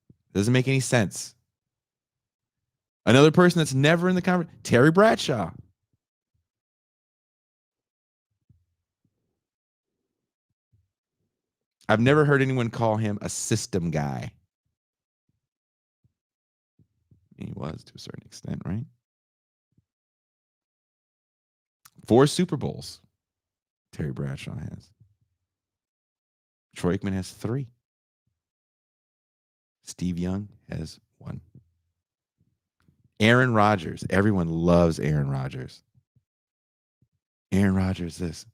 It doesn't make any sense. Another person that's never in the conversation, Terry Bradshaw. I've never heard anyone call him a system guy. He was to a certain extent, right? 4 Super Bowls Terry Bradshaw has. Troy Aikman has 3. Steve Young has 1. Aaron Rodgers. Everyone loves Aaron Rodgers. Aaron Rodgers, this.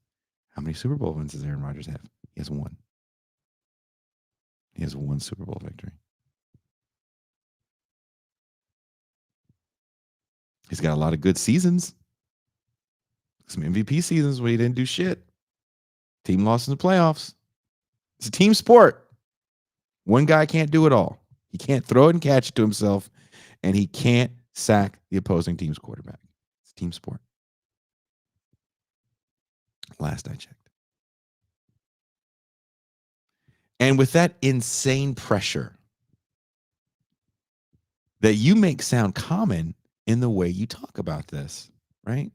How many Super Bowl wins does Aaron Rodgers have? He has 1. He has 1 Super Bowl victory. He's got a lot of good seasons, some MVP seasons where he didn't do shit. Team lost in the playoffs. It's a team sport. One guy can't do it all. He can't throw it and catch it to himself, and he can't sack the opposing team's quarterback. It's a team sport. Last I checked. And with that insane pressure that you make sound common in the way you talk about this, right?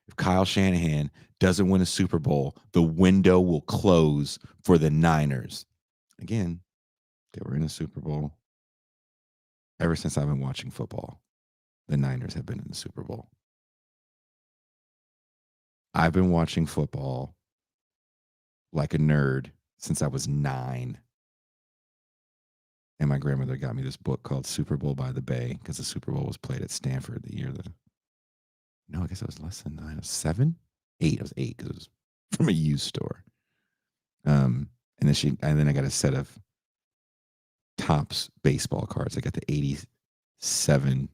If Kyle Shanahan doesn't win a Super Bowl, the window will close for the Niners. Again, they were in a Super Bowl. Ever since I've been watching football, the Niners have been in the Super Bowl. I've been watching football like a nerd since I was 9. And my grandmother got me this book called Super Bowl by the Bay because the Super Bowl was played at Stanford the year I guess I was less than 9. I was 7, 8. I was 8 because it was from a used store. And then I got a set of Topps baseball cards. I got the 87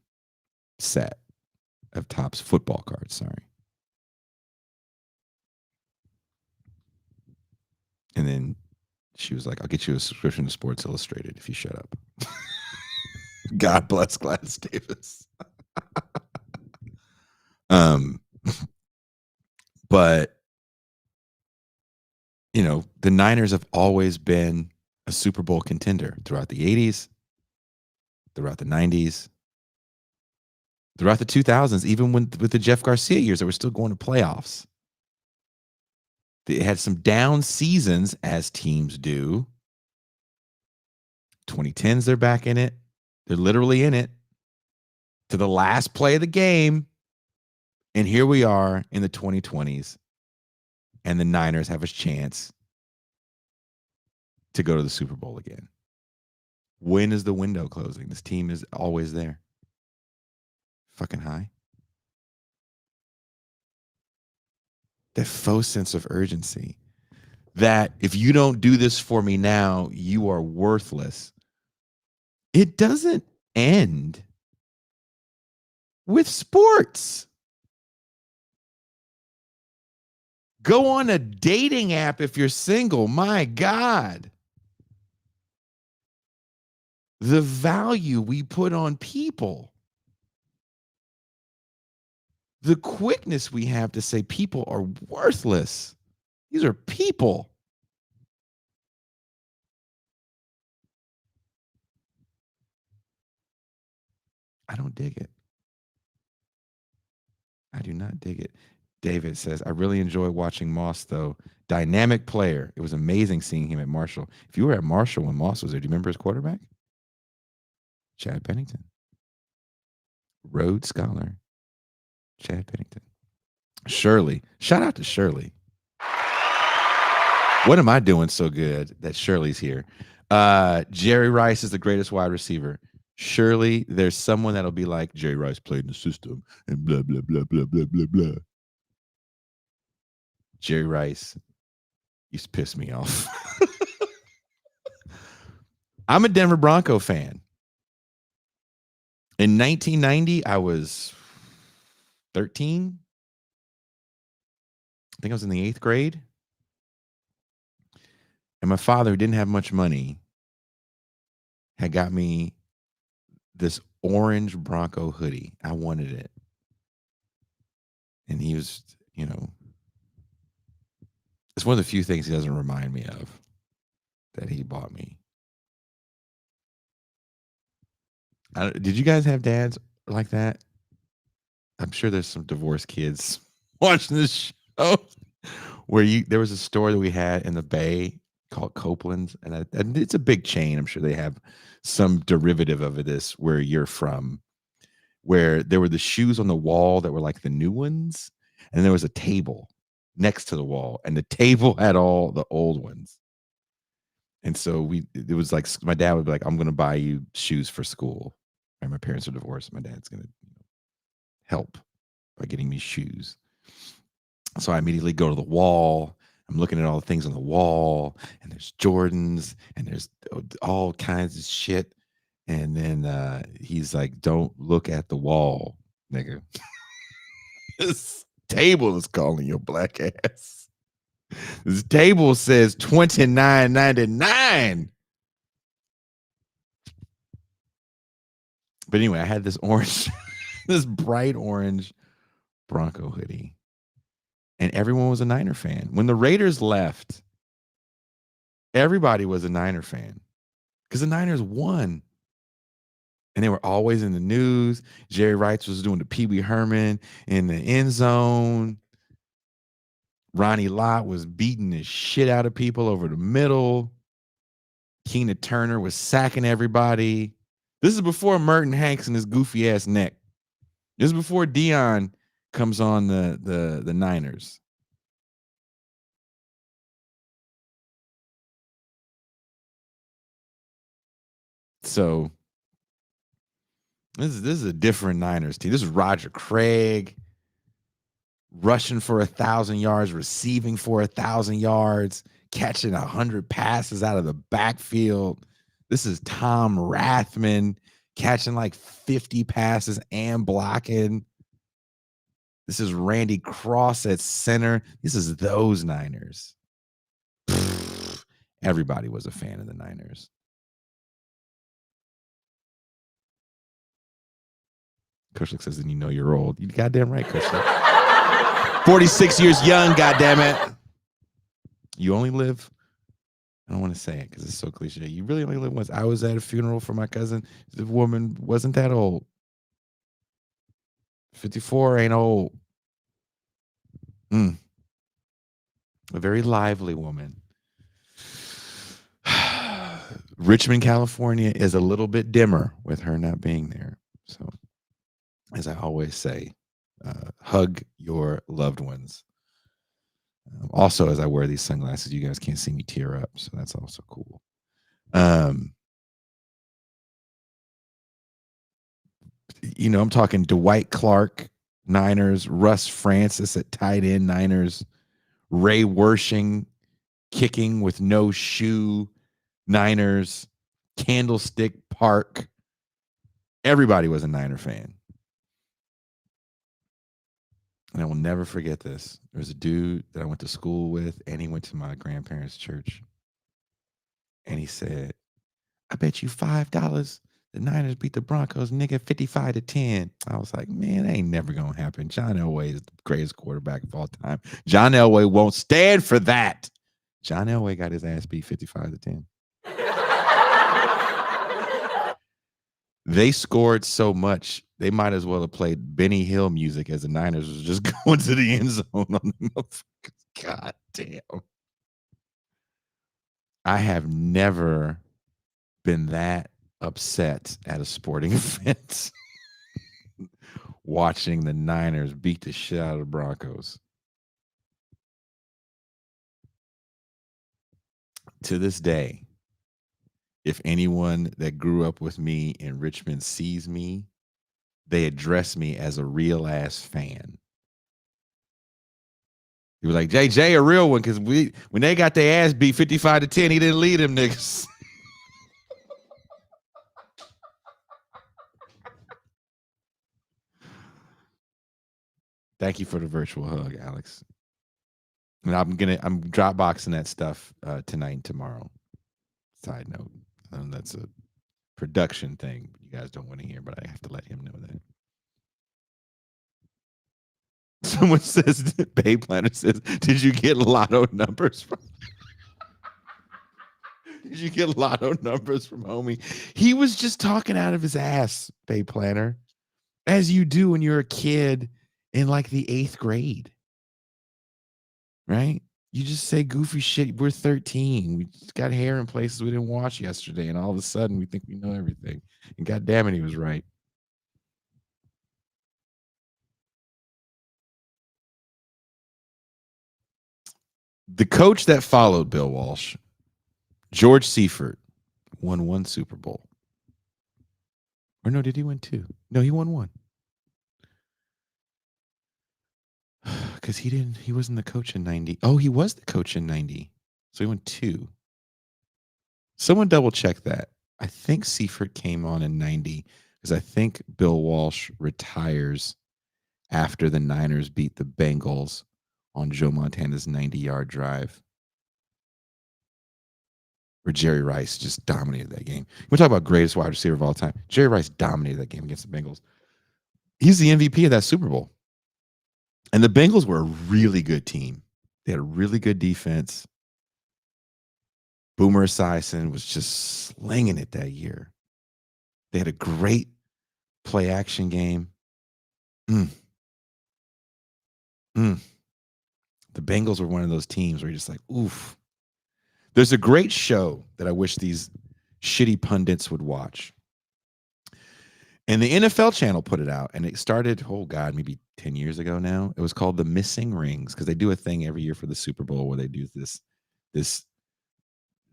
set of Topps football cards. Sorry. And then she was like, I'll get you a subscription to Sports Illustrated if you shut up. God bless Gladys Davis. But, the Niners have always been a Super Bowl contender throughout the 80s, throughout the 90s, throughout the 2000s, even with the Jeff Garcia years, they were still going to playoffs. They had some down seasons, as teams do. 2010s, they're back in it. They're literally in it to the last play of the game. And here we are in the 2020s, and the Niners have a chance to go to the Super Bowl again. When is the window closing? This team is always there. Fucking high. That faux sense of urgency. That if you don't do this for me now, you are worthless. It doesn't end with sports. Go on a dating app if you're single. My God. The value we put on people. The quickness we have to say people are worthless. These are people. I don't dig it. I do not dig it. David says, I really enjoy watching Moss, though. Dynamic player. It was amazing seeing him at Marshall. If you were at Marshall when Moss was there, do you remember his quarterback? Chad Pennington. Rhodes Scholar. Chad Pennington. Shirley. Shout out to Shirley. What am I doing so good that Shirley's here? Jerry Rice is the greatest wide receiver. Surely there's someone that'll be like, Jerry Rice played in the system and blah, blah, blah, blah, blah, blah, blah. Jerry Rice used to piss me off. I'm a Denver Bronco fan. In 1990, I was 13. I think I was in the 8th grade. And my father, who didn't have much money, had got me this orange Bronco hoodie. I wanted it. And he was, it's one of the few things he doesn't remind me of that he bought me. Did you guys have dads like that? I'm sure there's some divorced kids watching this show where there was a store that we had in the Bay called Copeland's, and it's a big chain. I'm sure they have some derivative of this where you're from, where there were the shoes on the wall that were like the new ones, and there was a table next to the wall, and the table had all the old ones. And so it was like my dad would be like, I'm going to buy you shoes for school. And my parents are divorced. My dad's going to help by getting me shoes. So I immediately go to the wall. I'm looking at all the things on the wall, and there's Jordans, and there's all kinds of shit. And then he's like, don't look at the wall. nigga. This table is calling your black ass. This table says $29.99. But anyway, I had this orange, this bright orange Bronco hoodie, and everyone was a Niner fan. When the Raiders left, everybody was a Niner fan because the Niners won. And they were always in the news. Jerry Rice was doing the Pee Wee Herman in the end zone. Ronnie Lott was beating the shit out of people over the middle. Keena Turner was sacking everybody. This is before Merton Hanks and his goofy ass neck. This is before Dion comes on the Niners. So this is a different Niners team. This is Roger Craig rushing for 1,000 yards, receiving for 1,000 yards, catching 100 passes out of the backfield. This is Tom Rathman catching like 50 passes and blocking. This is Randy Cross at center. This is those Niners. Everybody was a fan of the Niners. Kushlik says, then you know you're old. You goddamn right, Kushlik. 46 years young, goddammit. You only live, I don't want to say it because it's so cliche. You really only live once. I was at a funeral for my cousin. The woman wasn't that old. 54 ain't old. A very lively woman. Richmond, California is a little bit dimmer with her not being there. So, as I always say, hug your loved ones. Also, as I wear these sunglasses, you guys can't see me tear up, so that's also cool. You know, I'm talking Dwight Clark, Niners, Russ Francis at tight end, Niners, Ray Wershing kicking with no shoe, Niners, Candlestick Park. Everybody was a Niner fan. And I will never forget this. There was a dude that I went to school with, and he went to my grandparents' church. And he said, I bet you $5 the Niners beat the Broncos, nigga, 55-10. I was like, man, that ain't never going to happen. John Elway is the greatest quarterback of all time. John Elway won't stand for that. John Elway got his ass beat 55-10. They scored so much, they might as well have played Benny Hill music as the Niners was just going to the end zone on the motherfuckers. God damn. I have never been that upset at a sporting event watching the Niners beat the shit out of the Broncos. To this day, if anyone that grew up with me in Richmond sees me, they address me as a real ass fan. He was like, JJ, a real one, because when they got their ass beat 55-10, he didn't lead them niggas. Thank you for the virtual hug, Alex. And I'm Dropboxing that stuff tonight and tomorrow. Side note, that's a production thing you guys don't want to hear, but I have to let him know that. Someone says, Bay Planner says, did you get lotto numbers from? Did you get lotto numbers from homie? He was just talking out of his ass, Bay Planner, as you do when you're a kid in like the 8th grade, right? You just say goofy shit. We're 13. We just got hair in places we didn't wash yesterday, and all of a sudden we think we know everything. And God damn it, he was right. The coach that followed Bill Walsh, George Seifert, won 1 Super Bowl. Or no, did he win 2? No, he won 1. Because he wasn't the coach in 90. Oh, he was the coach in 90. So he won 2. Someone double check that. I think Seifert came on in 90 because I think Bill Walsh retires after the Niners beat the Bengals on Joe Montana's 90-yard drive, where Jerry Rice just dominated that game. We talk about greatest wide receiver of all time. Jerry Rice dominated that game against the Bengals. He's the MVP of that Super Bowl. And the Bengals were a really good team. They had a really good defense. Boomer Esiason was just slinging it that year. They had a great play action game. The Bengals were one of those teams where you're just like, oof. There's a great show that I wish these shitty pundits would watch. And the NFL channel put it out, and it started, oh God, maybe 10 years ago now. It was called The Missing Rings, because they do a thing every year for the Super Bowl where they do this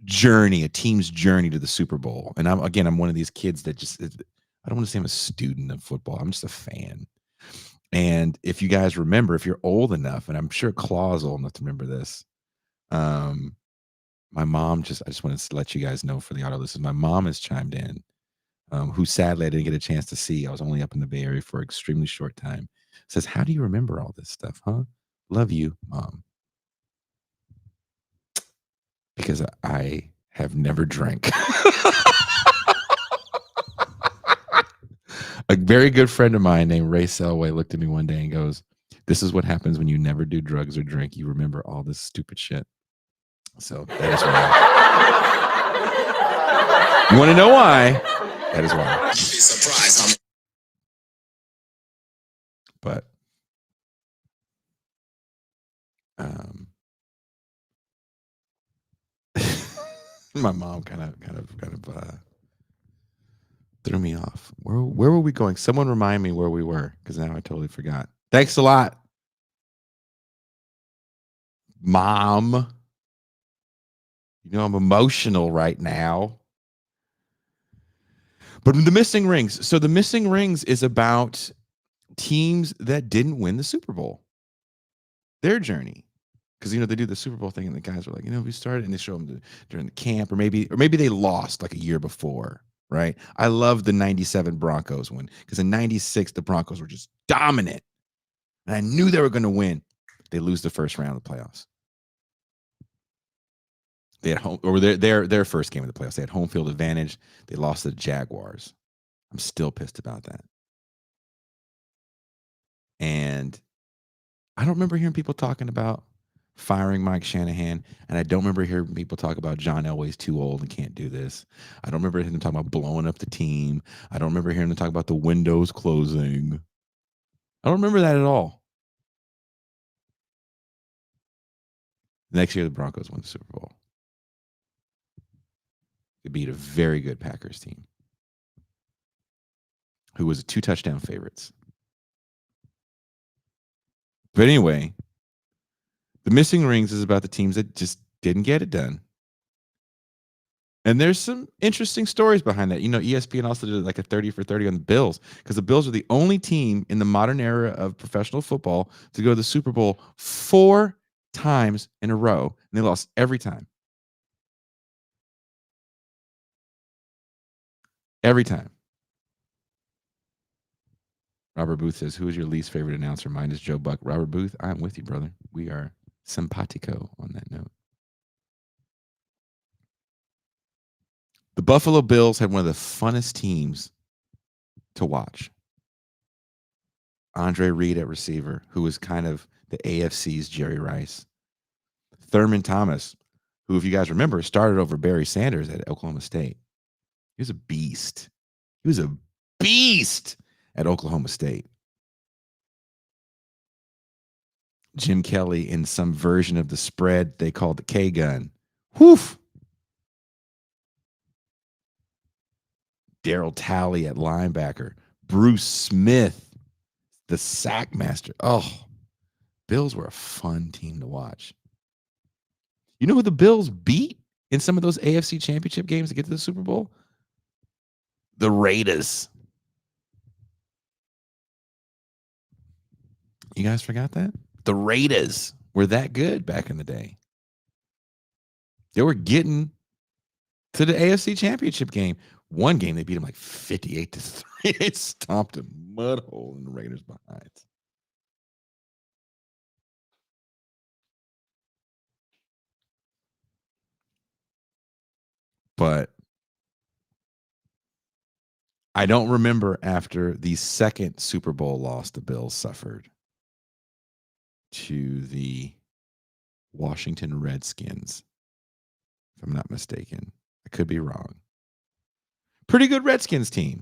journey, a team's journey to the Super Bowl. And I'm one of these kids that just, I don't want to say I'm a student of football. I'm just a fan. And if you guys remember, if you're old enough, and I'm sure Claw's old enough to remember this, my mom I just want to let you guys know for the auto listeners, my mom has chimed in, who sadly I didn't get a chance to see. I was only up in the Bay Area for an extremely short time. Says, how do you remember all this stuff, huh? Love you, Mom. Because I have never drank. A very good friend of mine named Ray Selway looked at me one day and goes, this is what happens when you never do drugs or drink. You remember all this stupid shit. So that is why. You want to know why? That is why. You'd be surprised. But my mom kind of threw me off. Where were we going? Someone remind me where we were, because now I totally forgot. Thanks a lot, Mom. You know I'm emotional right now. But the Missing Rings. So the Missing Rings is about teams that didn't win the Super Bowl. Their journey. Because, they do the Super Bowl thing, and the guys were like, we started, and they show them during the camp, or maybe they lost like a year before, right? I love the 97 Broncos one, because in 96, the Broncos were just dominant. And I knew they were going to win. They lose the first round of the playoffs. They had home, or their first game of the playoffs. They had home field advantage. They lost to the Jaguars. I'm still pissed about that. And I don't remember hearing people talking about firing Mike Shanahan, and I don't remember hearing people talk about John Elway's too old and can't do this. I don't remember him talking about blowing up the team. I don't remember hearing them talk about the windows closing. I don't remember that at all. Next year, the Broncos won the Super Bowl. They beat a very good Packers team, who was 2 touchdown favorites. But anyway, the Missing Rings is about the teams that just didn't get it done. And there's some interesting stories behind that. ESPN also did like a 30 for 30 on the Bills, because the Bills are the only team in the modern era of professional football to go to the Super Bowl 4 times in a row, and they lost every time. Every time. Robert Booth says, who is your least favorite announcer? Mine is Joe Buck. Robert Booth, I'm with you, brother. We are simpatico on that note. The Buffalo Bills had one of the funnest teams to watch. Andre Reed at receiver, who was kind of the AFC's Jerry Rice. Thurman Thomas, who, if you guys remember, started over Barry Sanders at Oklahoma State. He was a beast. He was a beast at Oklahoma State. Jim Kelly in some version of the spread they called the K-gun. Whoof. Daryl Talley at linebacker. Bruce Smith, the sack master. Oh, Bills were a fun team to watch. You know who the Bills beat in some of those AFC championship games to get to the Super Bowl? The Raiders. You guys forgot that? The Raiders were that good back in the day. They were getting to the AFC championship game one game they beat them like 58-3. It stomped a mud hole in the Raiders' behinds. But I don't remember after the second Super Bowl loss the Bills suffered to the Washington Redskins, if I'm not mistaken. I could be wrong. Pretty good Redskins team.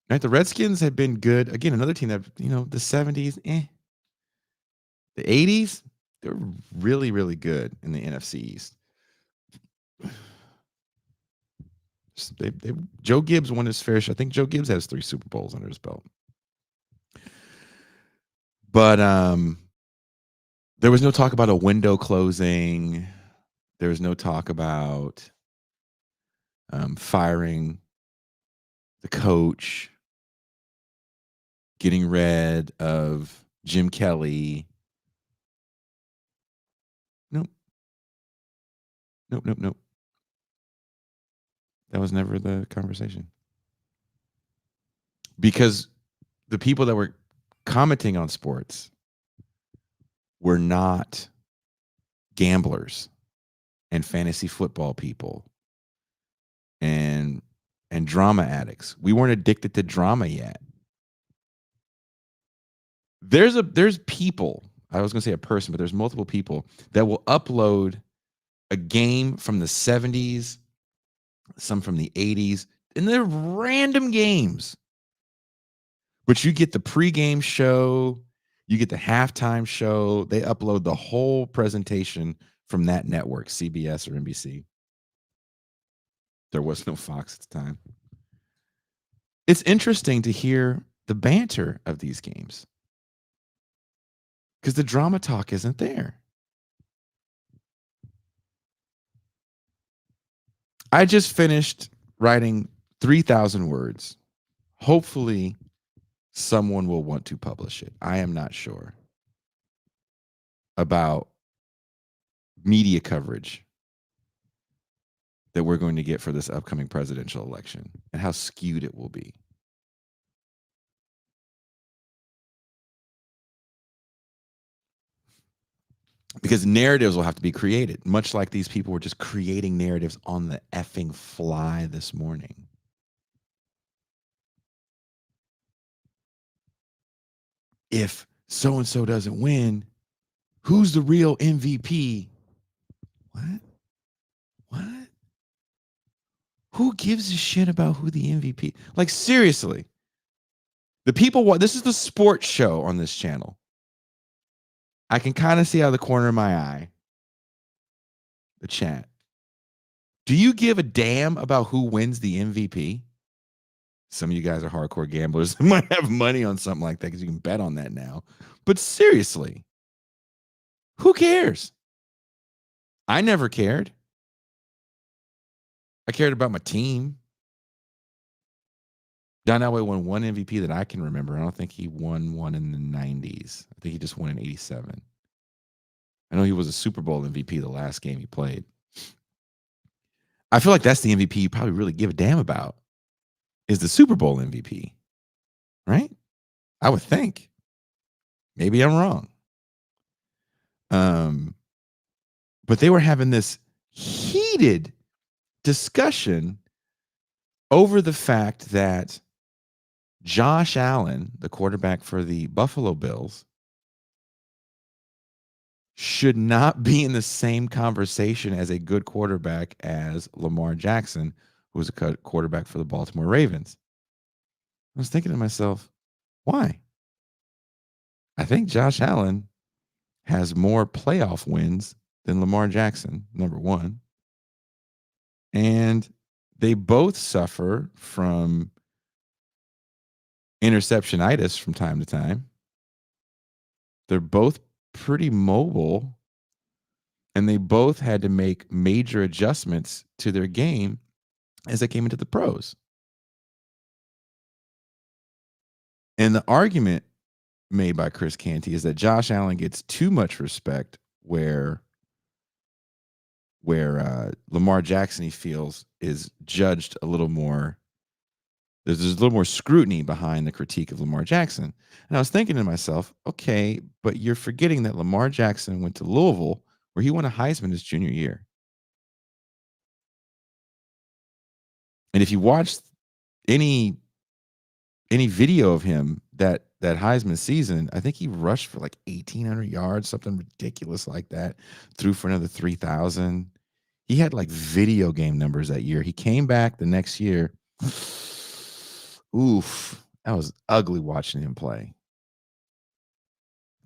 Right? The Redskins had been good. Again, another team that, the 70s, The 80s, they were really, really good in the NFC East. Joe Gibbs won his fair share. I think Joe Gibbs has 3 Super Bowls under his belt. But there was no talk about a window closing. There was no talk about firing the coach, getting rid of Jim Kelly. Nope. Nope. That was never the conversation. Because the people that were commenting on sports were not gamblers and fantasy football people and drama addicts. We weren't addicted to drama yet. There's people, I was going to say a person, but there's multiple people that will upload a game from the 70s, some from the 80s, and they're random games. But you get the pregame show, you get the halftime show. They upload the whole presentation from that network, CBS or NBC. There was no Fox at the time. It's interesting to hear the banter of these games because the drama talk isn't there. I just finished writing 3,000 words. Hopefully, someone will want to publish it. I am not sure about media coverage that we're going to get for this upcoming presidential election and how skewed it will be. Because narratives will have to be created, much like these people were just creating narratives on the effing fly this morning. If so-and-so doesn't win, who's the real MVP? What? Who gives a shit about who the MVP? Like, seriously. The people, this is the sports show on this channel. I can kind of see out of the corner of my eye the chat. Do you give a damn about who wins the MVP? Some of you guys are hardcore gamblers that might have money on something like that because you can bet on that now. But seriously, who cares? I never cared. I cared about my team. Don Elway won one MVP that I can remember. I don't think he won one in the 90s. I think he just won in 87. I know he was a Super Bowl MVP the last game he played. I feel like that's the MVP you probably really give a damn about, is the Super Bowl MVP, right? I would think. Maybe I'm wrong. But they were having this heated discussion over the fact that Josh Allen, the quarterback for the Buffalo Bills, should not be in the same conversation as a good quarterback as Lamar Jackson, who was a quarterback for the Baltimore Ravens. I was thinking to myself, why? I think Josh Allen has more playoff wins than Lamar Jackson, number one. And they both suffer from interceptionitis from time to time. They're both pretty mobile, and they both had to make major adjustments to their game as they came into the pros. And the argument made by Chris Canty is that Josh Allen gets too much respect, where where Lamar Jackson, he feels, is judged a little more. There's a little more scrutiny behind the critique of Lamar Jackson. And I was thinking to myself, okay, but you're forgetting that Lamar Jackson went to Louisville where he won a Heisman his junior year. And if you watch any video of him that Heisman season, I think he rushed for like 1,800 yards, something ridiculous like that, threw for another 3,000. He had like video game numbers that year. He came back the next year. Oof, that was ugly watching him play.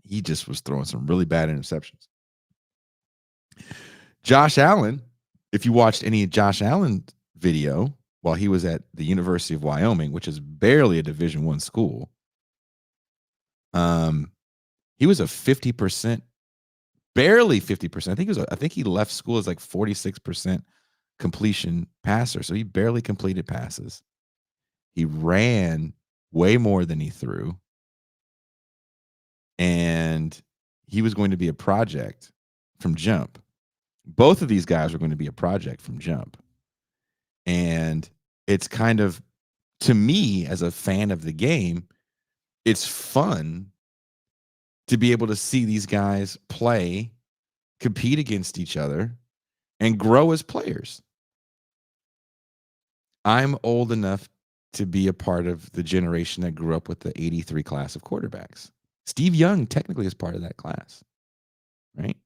He just was throwing some really bad interceptions. Josh Allen, if you watched any Josh Allen video while he was at the University of Wyoming, which is barely a Division I school, he was a 50%, barely 50%. I think he left school as like 46% completion passer. So he barely completed passes. He ran way more than he threw. And he was going to be a project from jump. Both of these guys were going to be a project from jump. And it's kind of, to me, as a fan of the game, it's fun to be able to see these guys play, compete against each other, and grow as players. I'm old enough to be a part of the generation that grew up with the 83 class of quarterbacks. Steve Young technically is part of that class, right?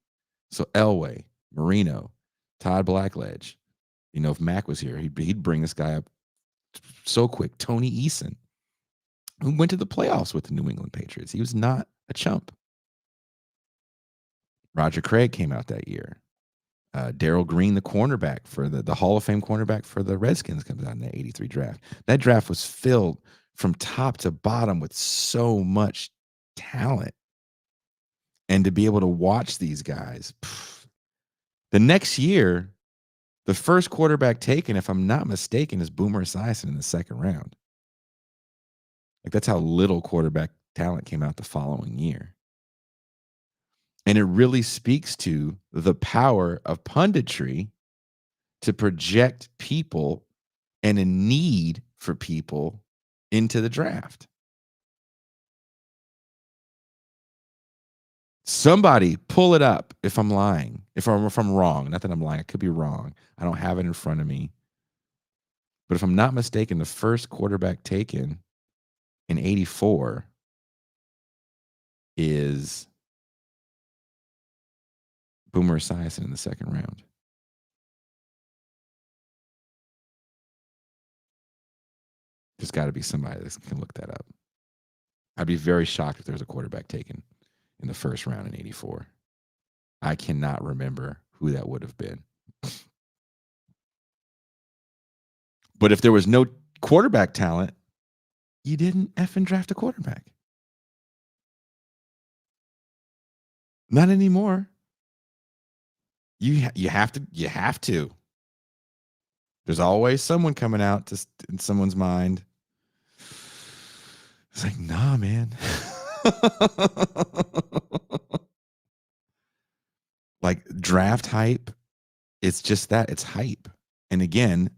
So Elway, Marino, Todd Blackledge. You know, if Mac was here, he'd bring this guy up so quick. Tony Eason, who went to the playoffs with the New England Patriots. He was not a chump. Roger Craig came out that year. Darrell Green, the cornerback for the Hall of Fame cornerback for the Redskins, comes out in that 83 draft. That draft was filled from top to bottom with so much talent. And to be able to watch these guys, the next year, the first quarterback taken, if I'm not mistaken, is Boomer Esiason in the second round. Like, that's how little quarterback talent came out the following year. And it really speaks to the power of punditry to project people and a need for people into the draft. Somebody pull it up if I'm lying, if I'm wrong. Not that I'm lying. I could be wrong. I don't have it in front of me. But if I'm not mistaken, the first quarterback taken in 84 is Boomer Esiason in the second round. There's got to be somebody that can look that up. I'd be very shocked if there's a quarterback taken in the first round in 84. I cannot remember who that would have been. But if there was no quarterback talent, you didn't effing draft a quarterback. Not anymore. You have to. There's always someone coming out in someone's mind. It's like, nah, man. Like, draft hype, it's just that. It's hype. And again,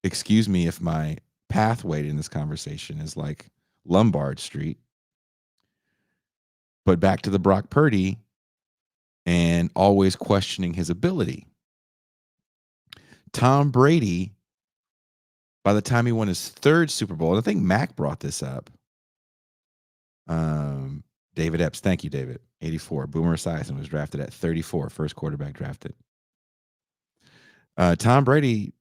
excuse me if my pathway in this conversation is like Lombard Street. But back to the Brock Purdy and always questioning his ability. Tom Brady, by the time he won his third Super Bowl, and I think Mac brought this up. David Epps, thank you, David. 84. Boomer Esiason was drafted at 34, first quarterback drafted. Tom Brady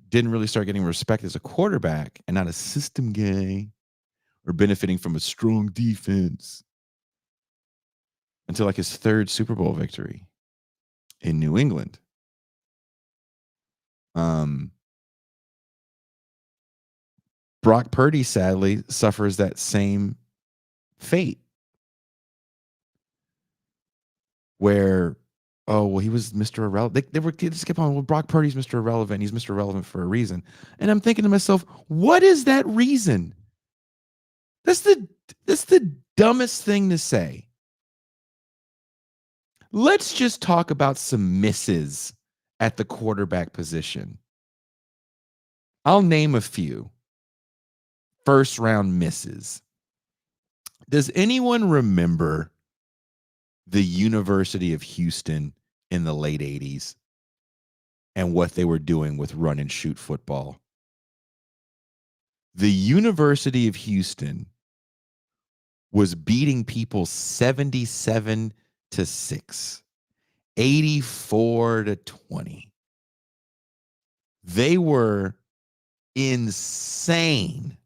didn't really start getting respect as a quarterback and not a system guy or benefiting from a strong defense until like his third Super Bowl victory in New England. Brock Purdy, sadly, suffers that same fate where, oh, well, he was Mr. Irrelevant. They just kept on, well, Brock Purdy's Mr. Irrelevant. He's Mr. Irrelevant for a reason. And I'm thinking to myself, what is that reason? That's the dumbest thing to say. Let's just talk about some misses at the quarterback position. I'll name a few. First round misses. Does anyone remember the University of Houston in the late 80s and what they were doing with run and shoot football? The University of Houston was beating people 77-6, 84-20. They were insane.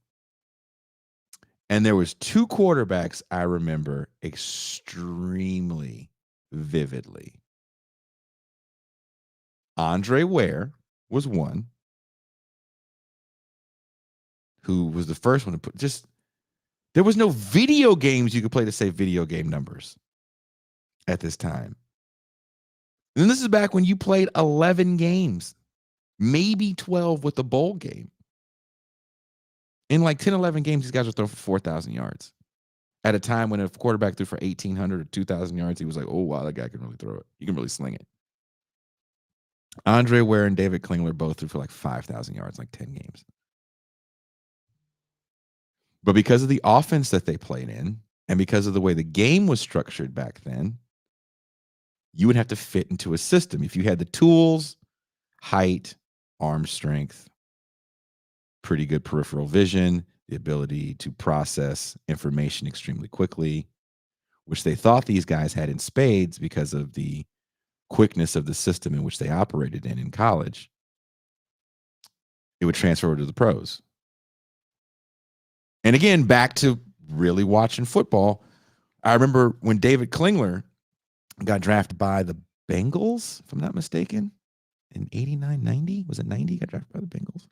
And there was two quarterbacks I remember extremely vividly. Andre Ware was one, who was the first one to put there was no video games you could play to save video game numbers at this time. And this is back when you played 11 games, maybe 12 with the bowl game. In like 10, 11 games, these guys were throwing for 4,000 yards. At a time when a quarterback threw for 1,800 or 2,000 yards, he was like, oh, wow, that guy can really throw it. He can really sling it. Andre Ware and David Klingler both threw for like 5,000 yards, like 10 games. But because of the offense that they played in and because of the way the game was structured back then, you would have to fit into a system. If you had the tools, height, arm strength, pretty good peripheral vision, the ability to process information extremely quickly, which they thought these guys had in spades because of the quickness of the system in which they operated in college, it would transfer over to the pros. And again, back to really watching football. I remember when David Klingler got drafted by the Bengals, if I'm not mistaken, in 89, 90. Was it 90? He got drafted by the Bengals.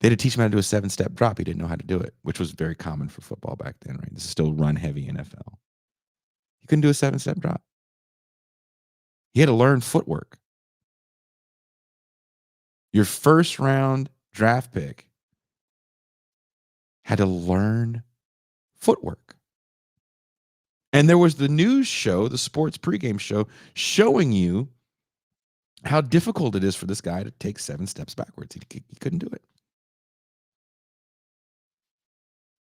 They had to teach him how to do a 7-step drop. He didn't know how to do it, which was very common for football back then, right? This is still run-heavy NFL. He couldn't do a 7-step drop. He had to learn footwork. Your first-round draft pick had to learn footwork. And there was the news show, the sports pregame show, showing you how difficult it is for this guy to take 7 steps backwards. He couldn't do it.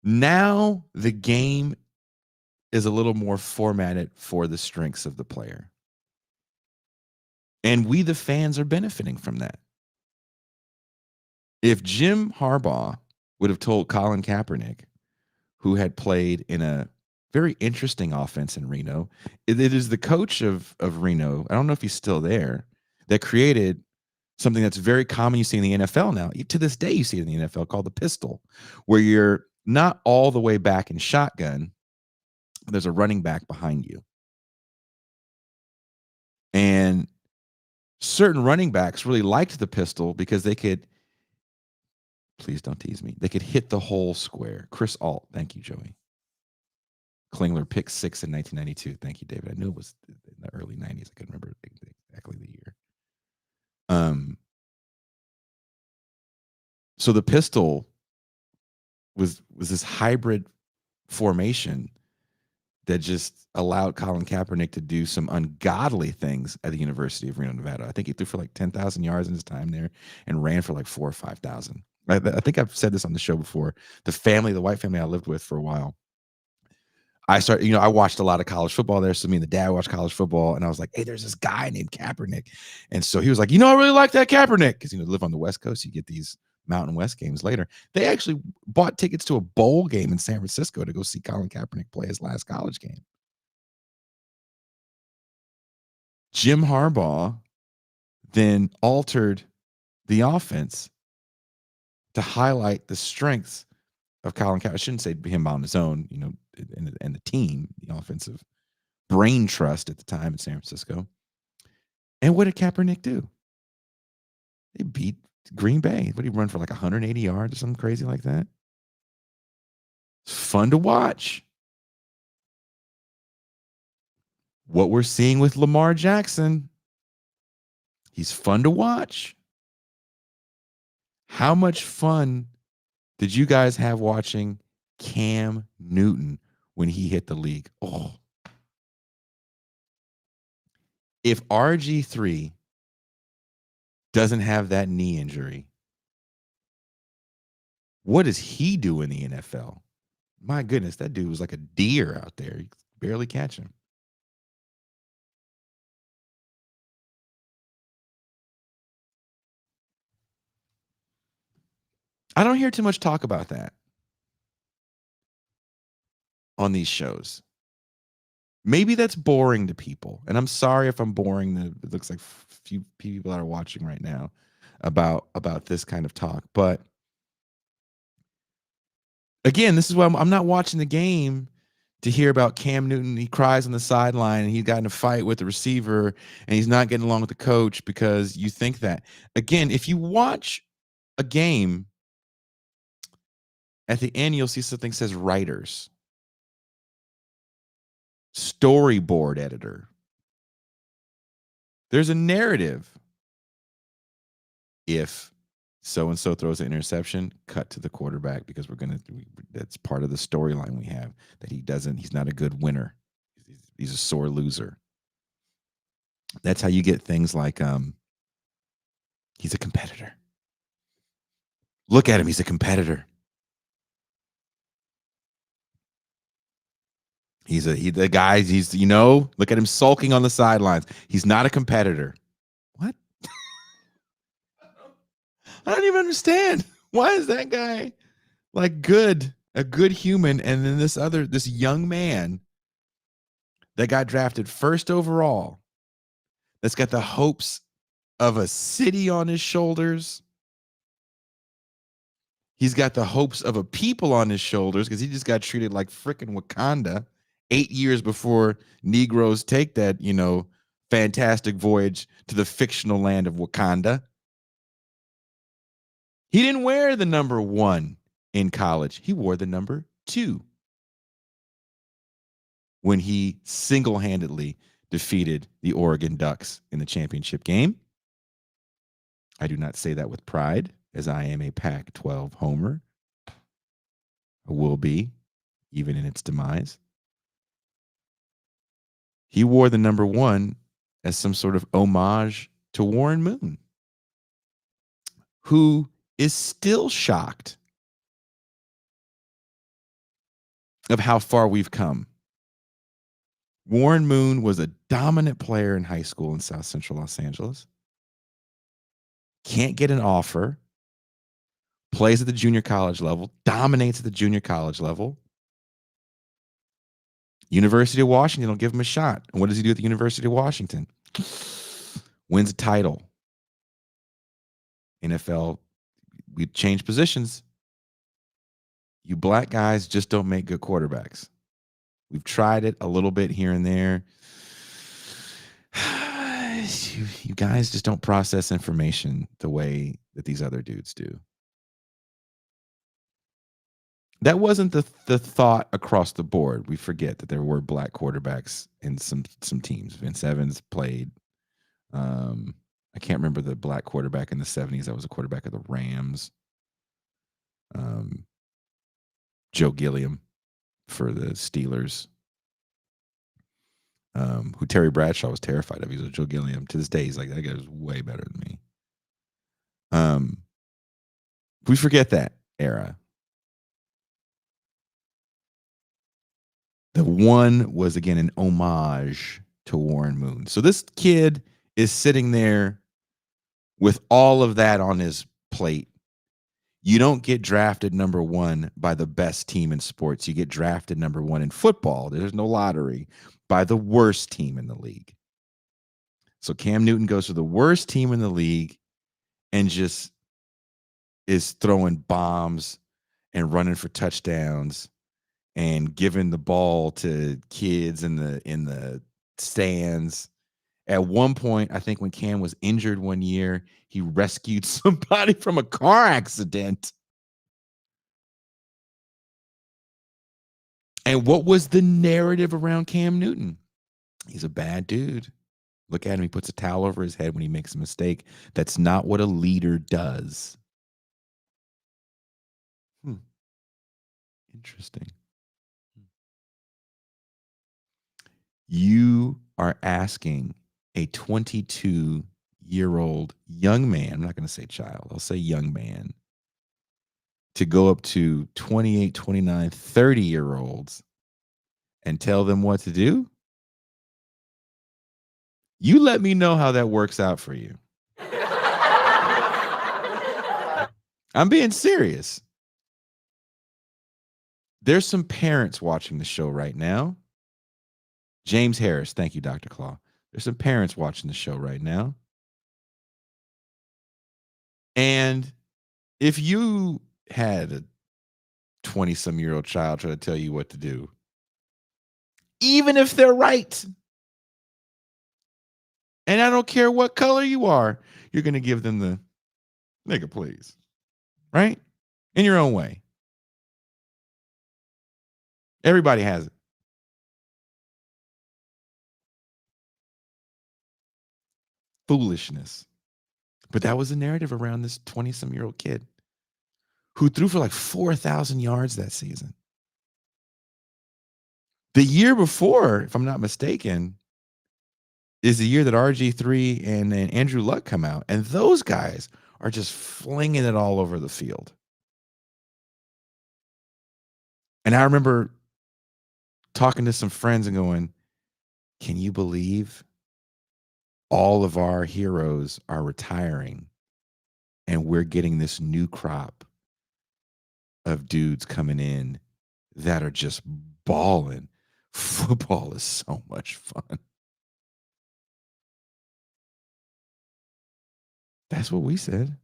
Now the game is a little more formatted for the strengths of the player. And we, the fans, are benefiting from that. If Jim Harbaugh would have told Colin Kaepernick, who had played in a very interesting offense in Reno, it is the coach of Reno, I don't know if he's still there, that created something that's very common you see in the NFL now. To this day, you see it in the NFL called the pistol, where you're not all the way back in shotgun. There's a running back behind you. And certain running backs really liked the pistol because they could, please don't tease me, they could hit the whole square. Chris Alt, thank you, Joey. Klingler picked 6 in 1992. Thank you, David. I knew it was in the early 90s. I couldn't remember exactly the year. So the pistol was this hybrid formation that just allowed Colin Kaepernick to do some ungodly things at the University of Reno, Nevada. I think he threw for like 10,000 yards in his time there and ran for like 4,000 or 5,000. I think I've said this on the show before. The white family I lived with for a while, I watched a lot of college football there. So me and the dad watched college football, and I was like, hey, there's this guy named Kaepernick. And so he was like, I really like that Kaepernick. Because, live on the West Coast, you get these Mountain West games later. They actually bought tickets to a bowl game in San Francisco to go see Colin Kaepernick play his last college game. Jim Harbaugh then altered the offense to highlight the strengths of Colin Kaepernick. I shouldn't say him on his own, and the team, the offensive brain trust at the time in San Francisco. And what did Kaepernick do? They beat Green Bay. What did he run for, like 180 yards or something crazy like that? It's fun to watch. What we're seeing with Lamar Jackson, he's fun to watch. How much fun did you guys have watching Cam Newton when he hit the league? Oh, If RG3 doesn't have that knee injury, what does he do in the NFL? My goodness, that dude was like a deer out there. You could barely catch him. I don't hear too much talk about that on these shows. Maybe that's boring to people, and I'm sorry if I'm boring. It looks like few people that are watching right now about this kind of talk. But again, this is why I'm not watching the game to hear about Cam Newton. He cries on the sideline, and he got in a fight with the receiver, and he's not getting along with the coach because you think that. Again, if you watch a game, at the end you'll see something says writers, storyboard editor. There's a narrative. If so and so throws an interception, cut to the quarterback because that's part of the storyline we have, that he's not a good winner. He's a sore loser. That's how you get things like he's a competitor. Look at him, he's a competitor. The guy, look at him sulking on the sidelines. He's not a competitor. What? I don't even understand. Why is that guy like a good human, and then this young man that got drafted first overall, that's got the hopes of a city on his shoulders. He's got the hopes of a people on his shoulders because he just got treated like freaking Wakanda 8 years before Negroes take that, fantastic voyage to the fictional land of Wakanda. He didn't wear the number 1 in college. He wore the number 2 when he single-handedly defeated the Oregon Ducks in the championship game. I do not say that with pride, as I am a Pac-12 homer. I will be, even in its demise. He wore the number 1 as some sort of homage to Warren Moon, who is still shocked of how far we've come. Warren Moon was a dominant player in high school in South Central Los Angeles. Can't get an offer. Plays at the junior college level. Dominates at the junior college level. University of Washington will give him a shot. And what does he do at the University of Washington? Wins a title. NFL, we change positions. You black guys just don't make good quarterbacks. We've tried it a little bit here and there. You guys just don't process information the way that these other dudes do. That wasn't the thought across the board. We forget that there were black quarterbacks in some teams. Vince Evans played. I can't remember the black quarterback in the 70s. That was a quarterback of the Rams. Joe Gilliam for the Steelers. Who Terry Bradshaw was terrified of. He was Joe Gilliam. To this day, he's like, that guy was way better than me. We forget that era. The 1 was, again, an homage to Warren Moon. So this kid is sitting there with all of that on his plate. You don't get drafted number 1 by the best team in sports. You get drafted number 1 in football. There's no lottery, by the worst team in the league. So Cam Newton goes to the worst team in the league and just is throwing bombs and running for touchdowns and giving the ball to kids in the stands. At one point, I think when Cam was injured one year, he rescued somebody from a car accident. And what was the narrative around Cam Newton? He's a bad dude. Look at him. He puts a towel over his head when he makes a mistake. That's not what a leader does. Interesting. You are asking a 22-year-old young man, I'm not going to say child, I'll say young man, to go up to 28, 29, 30-year-olds and tell them what to do? You let me know how that works out for you. I'm being serious. There's some parents watching the show right now. James Harris, thank you, Dr. Claw. There's some parents watching the show right now. And if you had a 20-some-year-old child try to tell you what to do, even if they're right, and I don't care what color you are, you're going to give them the nigga, please. Right? In your own way. Everybody has it. Foolishness. But that was the narrative around this 20-some-year-old kid who threw for like 4,000 yards that season. The year before, if I'm not mistaken, is the year that RG3 and Andrew Luck come out. And those guys are just flinging it all over the field. And I remember talking to some friends and going, can you believe all of our heroes are retiring and we're getting this new crop of dudes coming in that are just balling? Football is so much fun. That's what we said.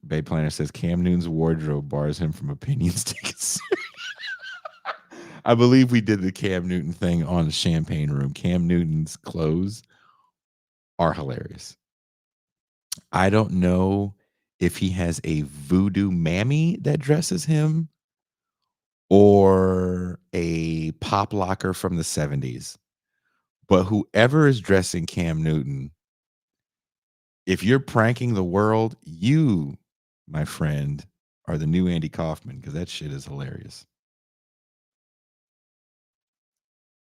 Bay Planner says Cam Newton's wardrobe bars him from opinions taken seriously. I believe we did the Cam Newton thing on the Champagne Room. Cam Newton's clothes are hilarious. I don't know if he has a voodoo mammy that dresses him or a pop locker from the 70s. But whoever is dressing Cam Newton, if you're pranking the world, you, my friend, are the new Andy Kaufman, because that shit is hilarious.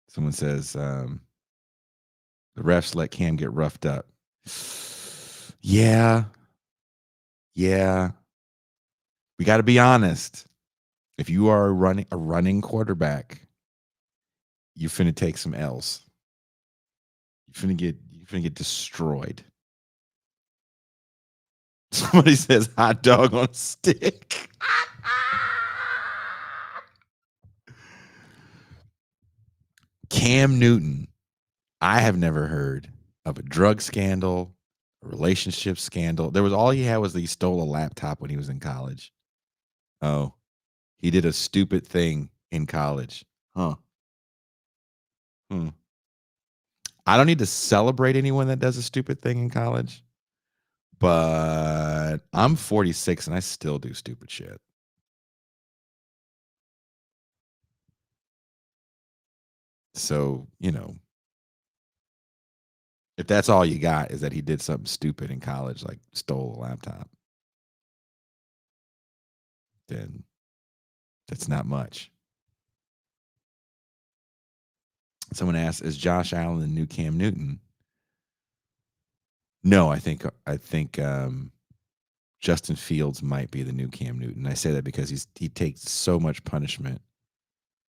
Someone says the refs let Cam get roughed up. Yeah. We got to be honest. If you are a running quarterback, you finna take some L's. You finna get destroyed. Somebody says hot dog on a stick. Cam Newton, I have never heard of a drug scandal, a relationship scandal. There was all he had was that he stole a laptop when he was in college. Oh, he did a stupid thing in college. Huh. I don't need to celebrate anyone that does a stupid thing in college, but I'm 46 and I still do stupid shit. So, if that's all you got is that he did something stupid in college, like stole a laptop, then that's not much. Someone asked, is Josh Allen the new Cam Newton? No, I think Justin Fields might be the new Cam Newton. I say that because he takes so much punishment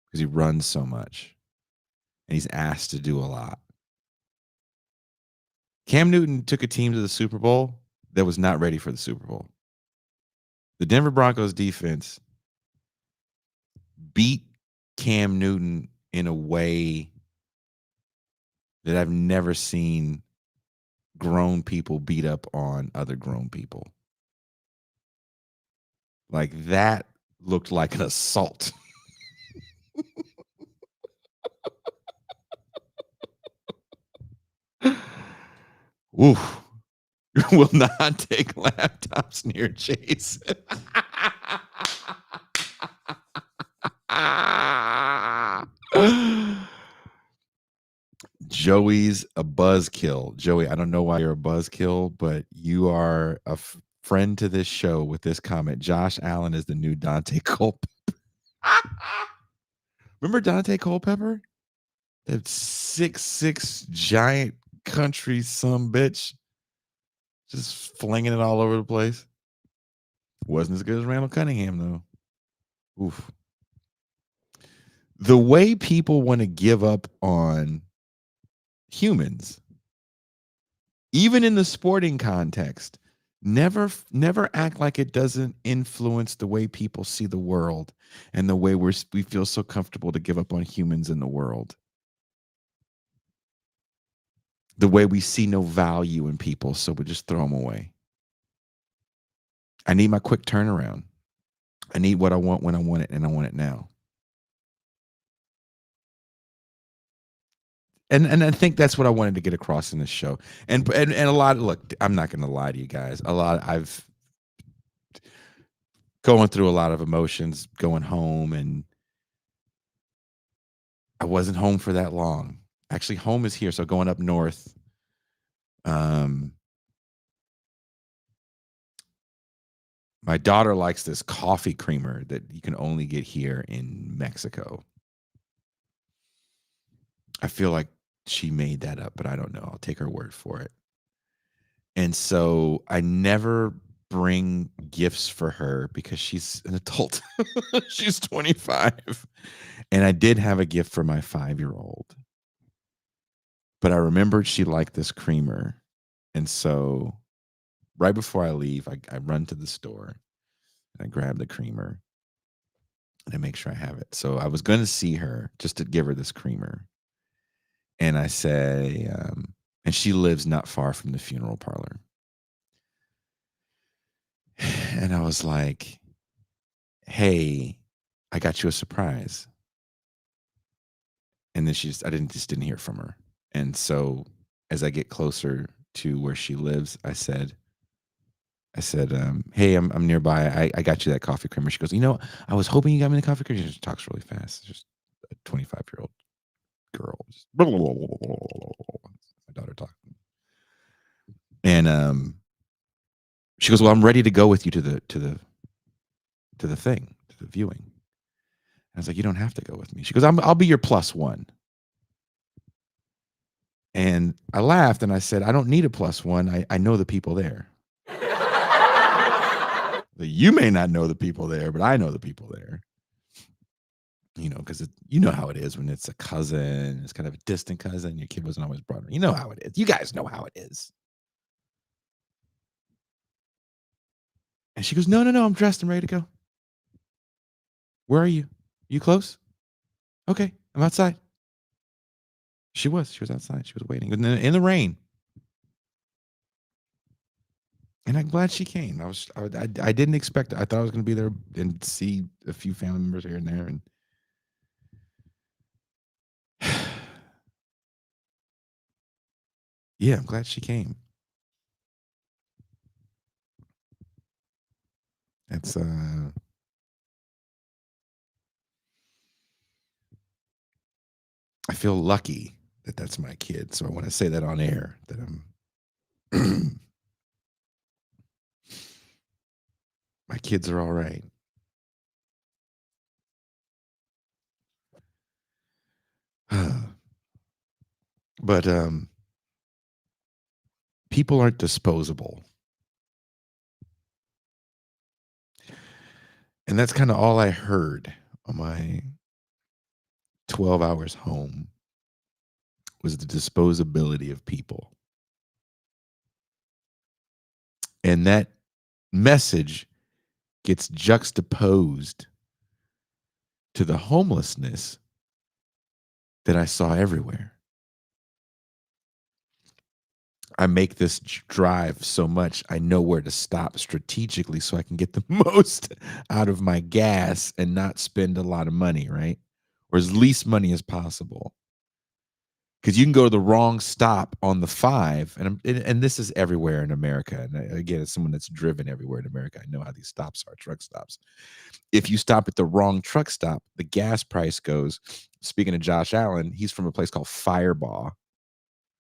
because he runs so much and he's asked to do a lot. Cam Newton took a team to the Super Bowl that was not ready for the Super Bowl. The Denver Broncos defense beat Cam Newton in a way that I've never seen grown people beat up on other grown people. Like, that looked like an assault. Oof. Will not take laptops near Chase. Joey's a buzzkill. Joey, I don't know why you're a buzzkill, but you are a friend to this show with this comment. Josh Allen is the new Dante Culp. Remember Dante Culpepper? That 6'6" giant country bitch, just flinging it all over the place. Wasn't as good as Randall Cunningham, though. Oof. The way people want to give up on humans, even in the sporting context, never act like it doesn't influence the way people see the world and the way we feel so comfortable to give up on humans in the world. The way we see no value in people, so we just throw them away. I need my quick turnaround. I need what I want when I want it, and I want it now. And I think that's what I wanted to get across in this show. And a lot. Look, I'm not going to lie to you guys. I've going through a lot of emotions, going home, and I wasn't home for that long. Actually, home is here, so going up north. My daughter likes this coffee creamer that you can only get here in Mexico. I feel like she made that up, but I don't know. I'll take her word for it. And so I never bring gifts for her because she's an adult. She's 25. And I did have a gift for my 5-year-old. But I remembered she liked this creamer. And so right before I leave, I run to the store and I grab the creamer and I make sure I have it. So I was going to see her just to give her this creamer. And I say, and she lives not far from the funeral parlor. And I was like, hey, I got you a surprise. And then I didn't hear from her. And so as I get closer to where she lives, I said, hey, I'm nearby. I got you that coffee creamer. She goes, I was hoping you got me the coffee creamer. She talks really fast. It's just a 25-year-old girl. Just my daughter talking. And she goes, well, I'm ready to go with you to the thing, to the viewing. I was like, you don't have to go with me. She goes, I'll be your +1. And I laughed and I said, I don't need a +1. I know the people there. You may not know the people there, but I know the people there. Because you know how it is when it's a cousin, it's kind of a distant cousin. Your kid wasn't always brought up. You know how it is. You guys know how it is. And she goes, no, I'm dressed and ready to go. Where are you? You close? Okay, I'm outside. She was outside. She was waiting in the rain. And I'm glad she came. I didn't expect it. I thought I was going to be there and see a few family members here and there. And yeah, I'm glad she came. It's I feel lucky that that's my kid. So I want to say that on air that I'm my kids are all right. But people aren't disposable. And that's kind of all I heard on my 12 hours home was the disposability of people. And that message gets juxtaposed to the homelessness that I saw everywhere. I make this drive so much, I know where to stop strategically so I can get the most out of my gas and not spend a lot of money, right? Or as least money as possible. Because you can go to the wrong stop on the 5, and this is everywhere in America. And again, as someone that's driven everywhere in America, I know how these stops are, truck stops. If you stop at the wrong truck stop, the gas price goes. Speaking of Josh Allen, he's from a place called Firebaugh,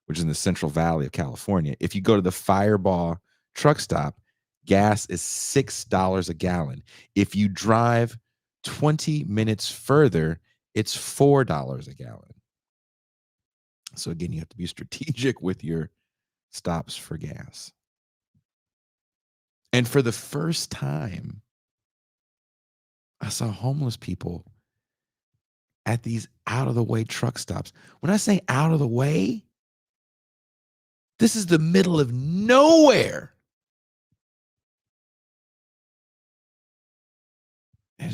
which is in the Central Valley of California. If you go to the Firebaugh truck stop, gas is $6 a gallon. If you drive 20 minutes further, It's $4 a gallon. So again, you have to be strategic with your stops for gas. And for the first time, I saw homeless people at these out of the way truck stops. When I say out of the way, this is the middle of nowhere. And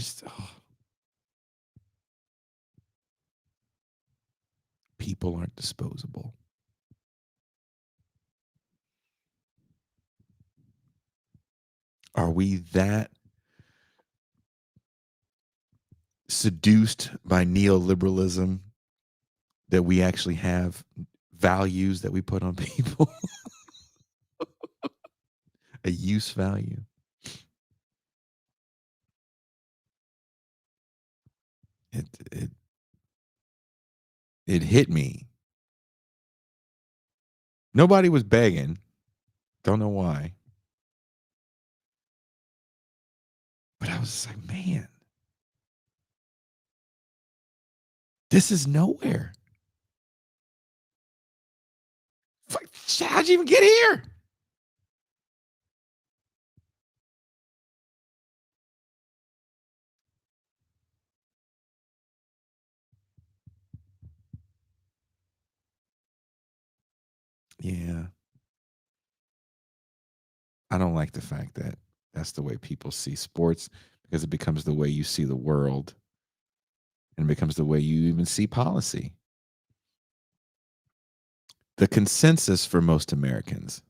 people aren't disposable. Are we that seduced by neoliberalism that we actually have values that we put on people? A use value? It, it, it hit me. Nobody was begging. Don't know why. But I was like, man, this is nowhere. How'd you even get here? Yeah. I don't like the fact that that's the way people see sports because it becomes the way you see the world and it becomes the way you even see policy. The consensus for most Americans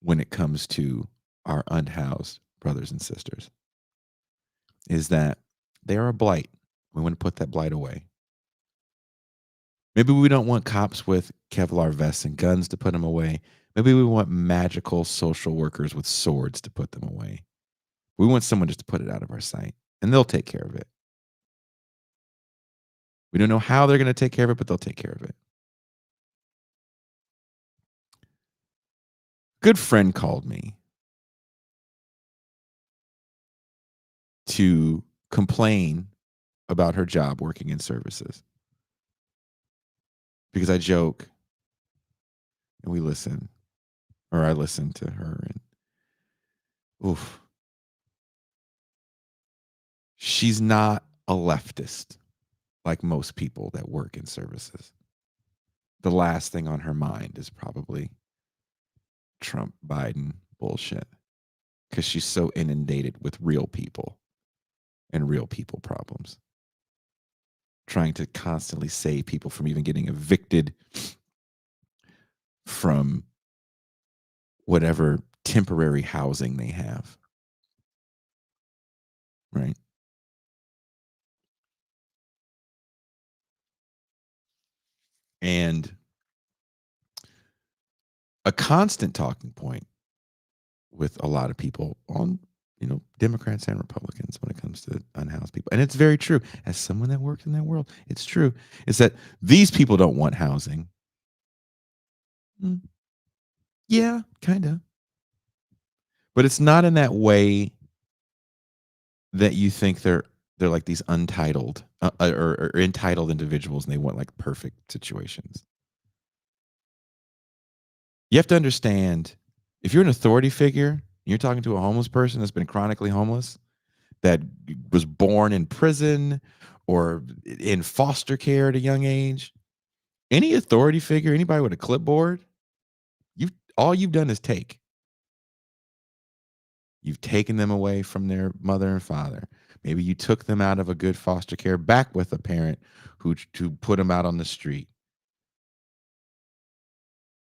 when it comes to our unhoused brothers and sisters is that they are a blight. We want to put that blight away. Maybe we don't want cops with Kevlar vests and guns to put them away. Maybe we want magical social workers with swords to put them away. We want someone just to put it out of our sight, and they'll take care of it. We don't know how they're going to take care of it, but they'll take care of it. Good friend called me to complain about her job working in services because I joke and we listen, or I listen to her, and oof, she's not a leftist like most people that work in services. The last thing on her mind is probably Trump Biden bullshit because she's so inundated with real people and real people problems, trying to constantly save people from even getting evicted from whatever temporary housing they have. Right. And a constant talking point with a lot of people on, Democrats and Republicans when it comes to unhoused people. And it's very true. As someone that works in that world, it's true. Is that these people don't want housing. Mm, yeah, kind of. But it's not in that way that you think they're like these untitled or entitled individuals and they want like perfect situations. You have to understand if you're an authority figure, and you're talking to a homeless person that's been chronically homeless, that was born in prison or in foster care at a young age, any authority figure, anybody with a clipboard, all you've done is take. You've taken them away from their mother and father. Maybe you took them out of a good foster care back with a parent who put them out on the street.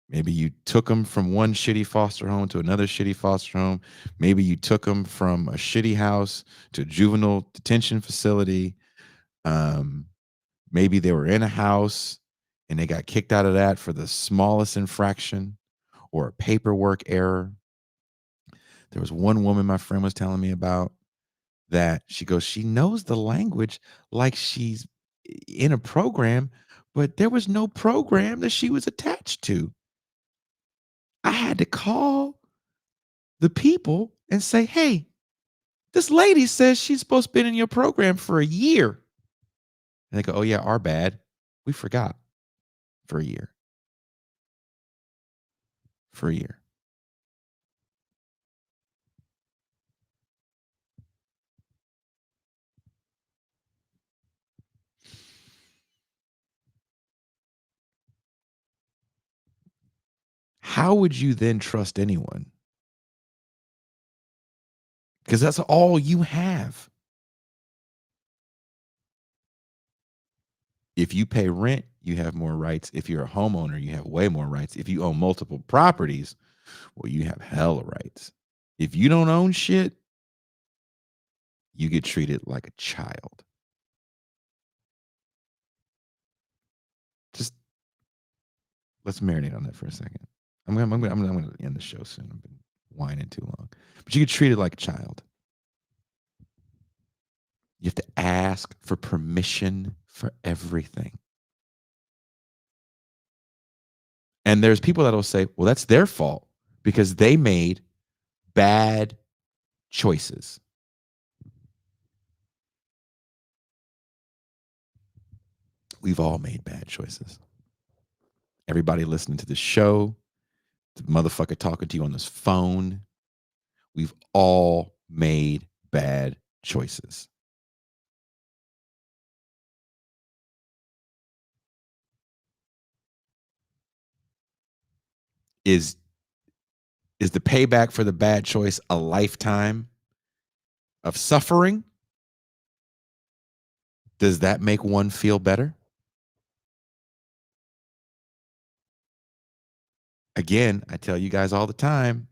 Maybe you took them from one shitty foster home to another shitty foster home. Maybe you took them from a shitty house to a juvenile detention facility. Maybe they were in a house and they got kicked out of that for the smallest infraction or a paperwork error. There was one woman my friend was telling me about that she goes, she knows the language like she's in a program, but there was no program that she was attached to. I had to call the people and say, hey, this lady says she's supposed to be in your program for a year. And they go, oh, yeah, our bad. We forgot for a year. For a year. How would you then trust anyone? Because that's all you have. If you pay rent, you have more rights. If you're a homeowner, you have way more rights. If you own multiple properties, well, you have hella rights. If you don't own shit, you get treated like a child. Just let's marinate on that for a second. I'm gonna end the show soon. I've been whining too long. But you get treated like a child. You have to ask for permission for everything. And there's people that'll say, well, that's their fault because they made bad choices. We've all made bad choices. Everybody listening to the show, the motherfucker talking to you on this phone, we've all made bad choices. Is the payback for the bad choice a lifetime of suffering? Does that make one feel better? Again, I tell you guys all the time,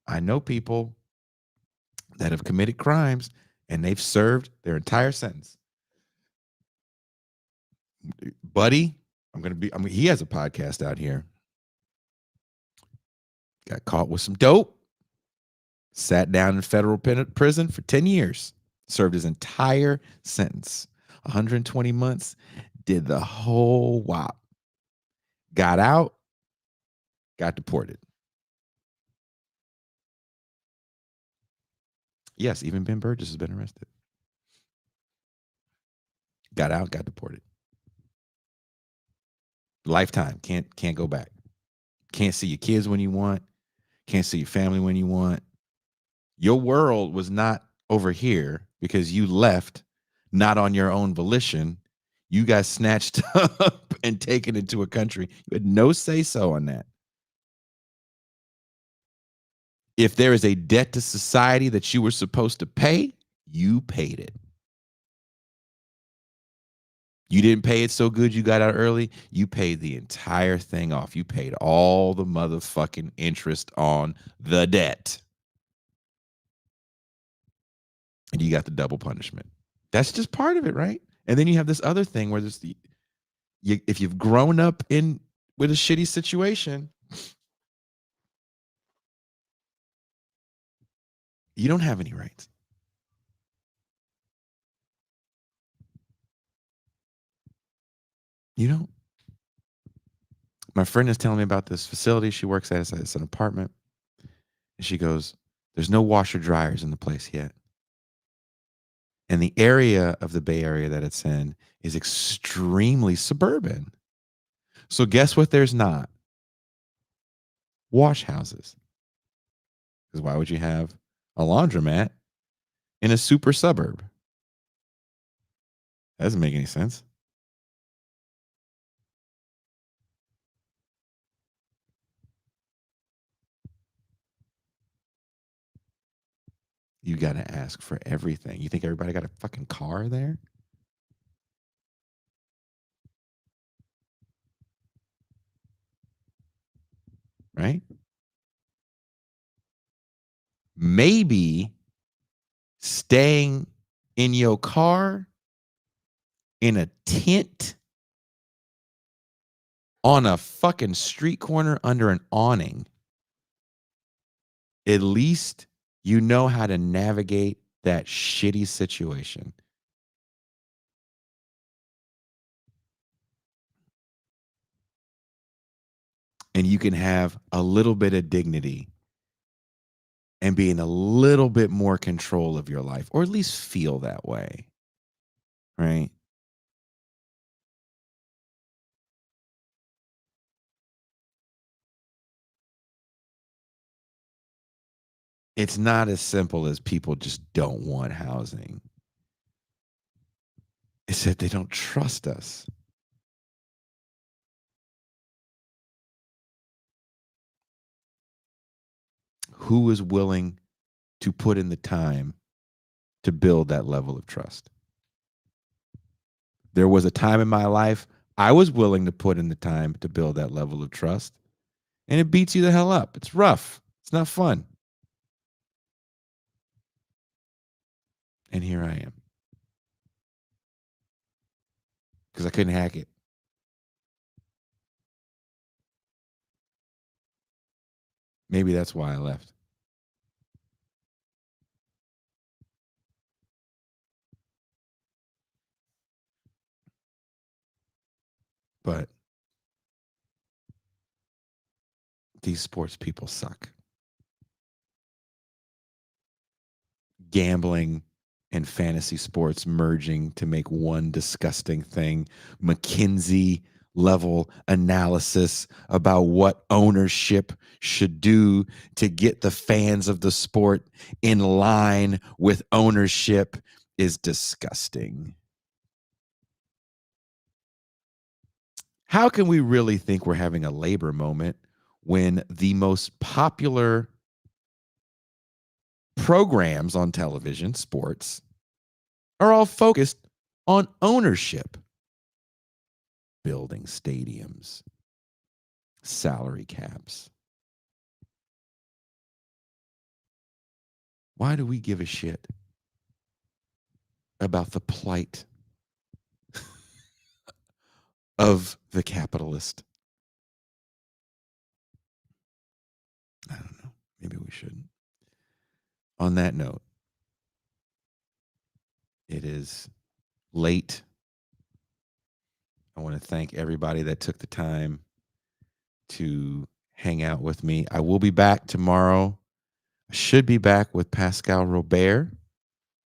I know people that have committed crimes and they've served their entire sentence. Buddy, he has a podcast out here. Got caught with some dope, sat down in federal prison for 10 years, served his entire sentence, 120 months, did the whole wop, got out, got deported. Yes, even Ben Burgess has been arrested. Got out, got deported. Lifetime, can't go back. Can't see your kids when you want, can't see your family when you want. Your world was not over here because you left not on your own volition. You got snatched up and taken into a country. You had no say so on that. If there is a debt to society that you were supposed to pay, you paid it. You didn't pay it so good you got out early. You paid the entire thing off. You paid all the motherfucking interest on the debt. And you got the double punishment. That's just part of it, right? And then you have this other thing where there's if you've grown up in with a shitty situation, you don't have any rights. You don't. My friend is telling me about this facility she works at. It's an apartment. And she goes, there's no washer dryers in the place yet. And the area of the Bay Area that it's in is extremely suburban. So guess what there's not? Wash houses. Because why would you have a laundromat in a super suburb? That doesn't make any sense. You got to ask for everything. You think everybody got a fucking car there? Right? Maybe staying in your car in a tent on a fucking street corner under an awning. At least you know how to navigate that shitty situation. And you can have a little bit of dignity and be in a little bit more control of your life, or at least feel that way. Right? It's not as simple as people just don't want housing. It's that they don't trust us. Who is willing to put in the time to build that level of trust? There was a time in my life I was willing to put in the time to build that level of trust, and it beats you the hell up. It's rough. It's not fun. And here I am because I couldn't hack it. Maybe that's why I left. But these sports people suck. Gambling and fantasy sports merging to make one disgusting thing. McKinsey level analysis about what ownership should do to get the fans of the sport in line with ownership is disgusting. How can we really think we're having a labor moment when the most popular programs on television, sports, are all focused on ownership? Building stadiums, salary caps. Why do we give a shit about the plight of the capitalist? I don't know. Maybe we shouldn't. On that note, it is late. I want to thank everybody that took the time to hang out with me. I will be back tomorrow. I should be back with Pascal Robert.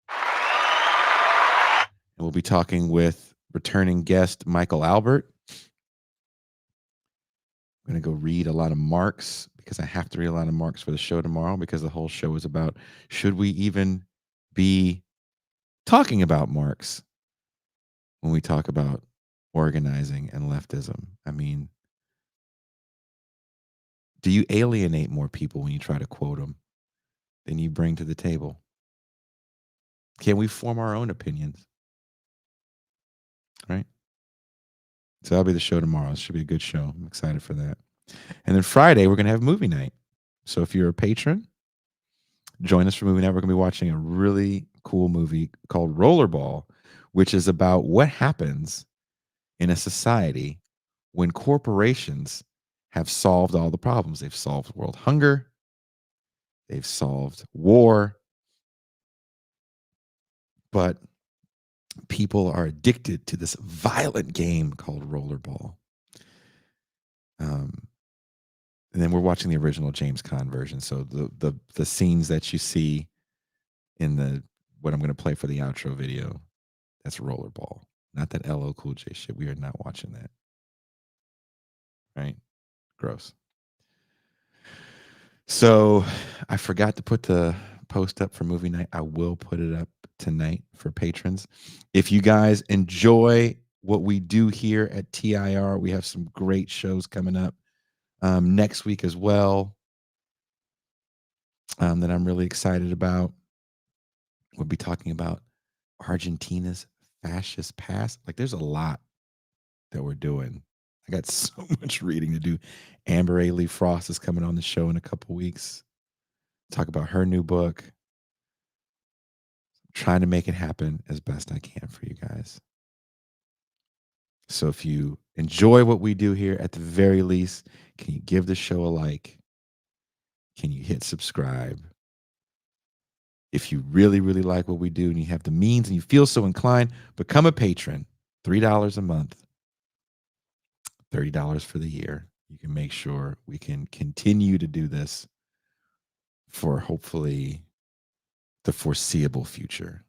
And we'll be talking with returning guest Michael Albert. I'm going to go read a lot of Marx because I have to read a lot of Marx for the show tomorrow, because the whole show is about, should we even be talking about Marx when we talk about organizing and leftism? I mean, do you alienate more people when you try to quote them than you bring to the table? Can we form our own opinions? Right? So that'll be the show tomorrow. It should be a good show. I'm excited for that. And then Friday, we're going to have movie night. So if you're a patron, join us for movie night. We're going to be watching a really cool movie called Rollerball, which is about what happens in a society when corporations have solved all the problems. They've solved world hunger. They've solved war. But people are addicted to this violent game called Rollerball. And then we're watching the original James Caan version. So the scenes that you see in the what I'm going to play for the outro video, that's Rollerball, not that LL Cool J shit. We are not watching that. Right? Gross. So I forgot to put the post up for movie night. I will put it up tonight for patrons. If you guys enjoy what we do here at TIR, we have some great shows coming up next week as well that I'm really excited about. We'll be talking about Argentina's fascist past. Like, there's a lot that we're doing. I got so much reading to do. Amber A. Lee Frost is coming on the show in a couple weeks. Talk about her new book. I'm trying to make it happen as best I can for you guys. So if you enjoy what we do here, at the very least, can you give the show a like? Can you hit subscribe? If you really, really like what we do and you have the means and you feel so inclined, become a patron. $3 a month, $30 for the year. You can make sure we can continue to do this for hopefully the foreseeable future.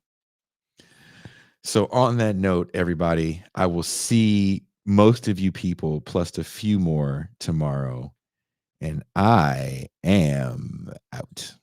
So on that note, everybody, I will see most of you people plus a few more tomorrow. And I am out.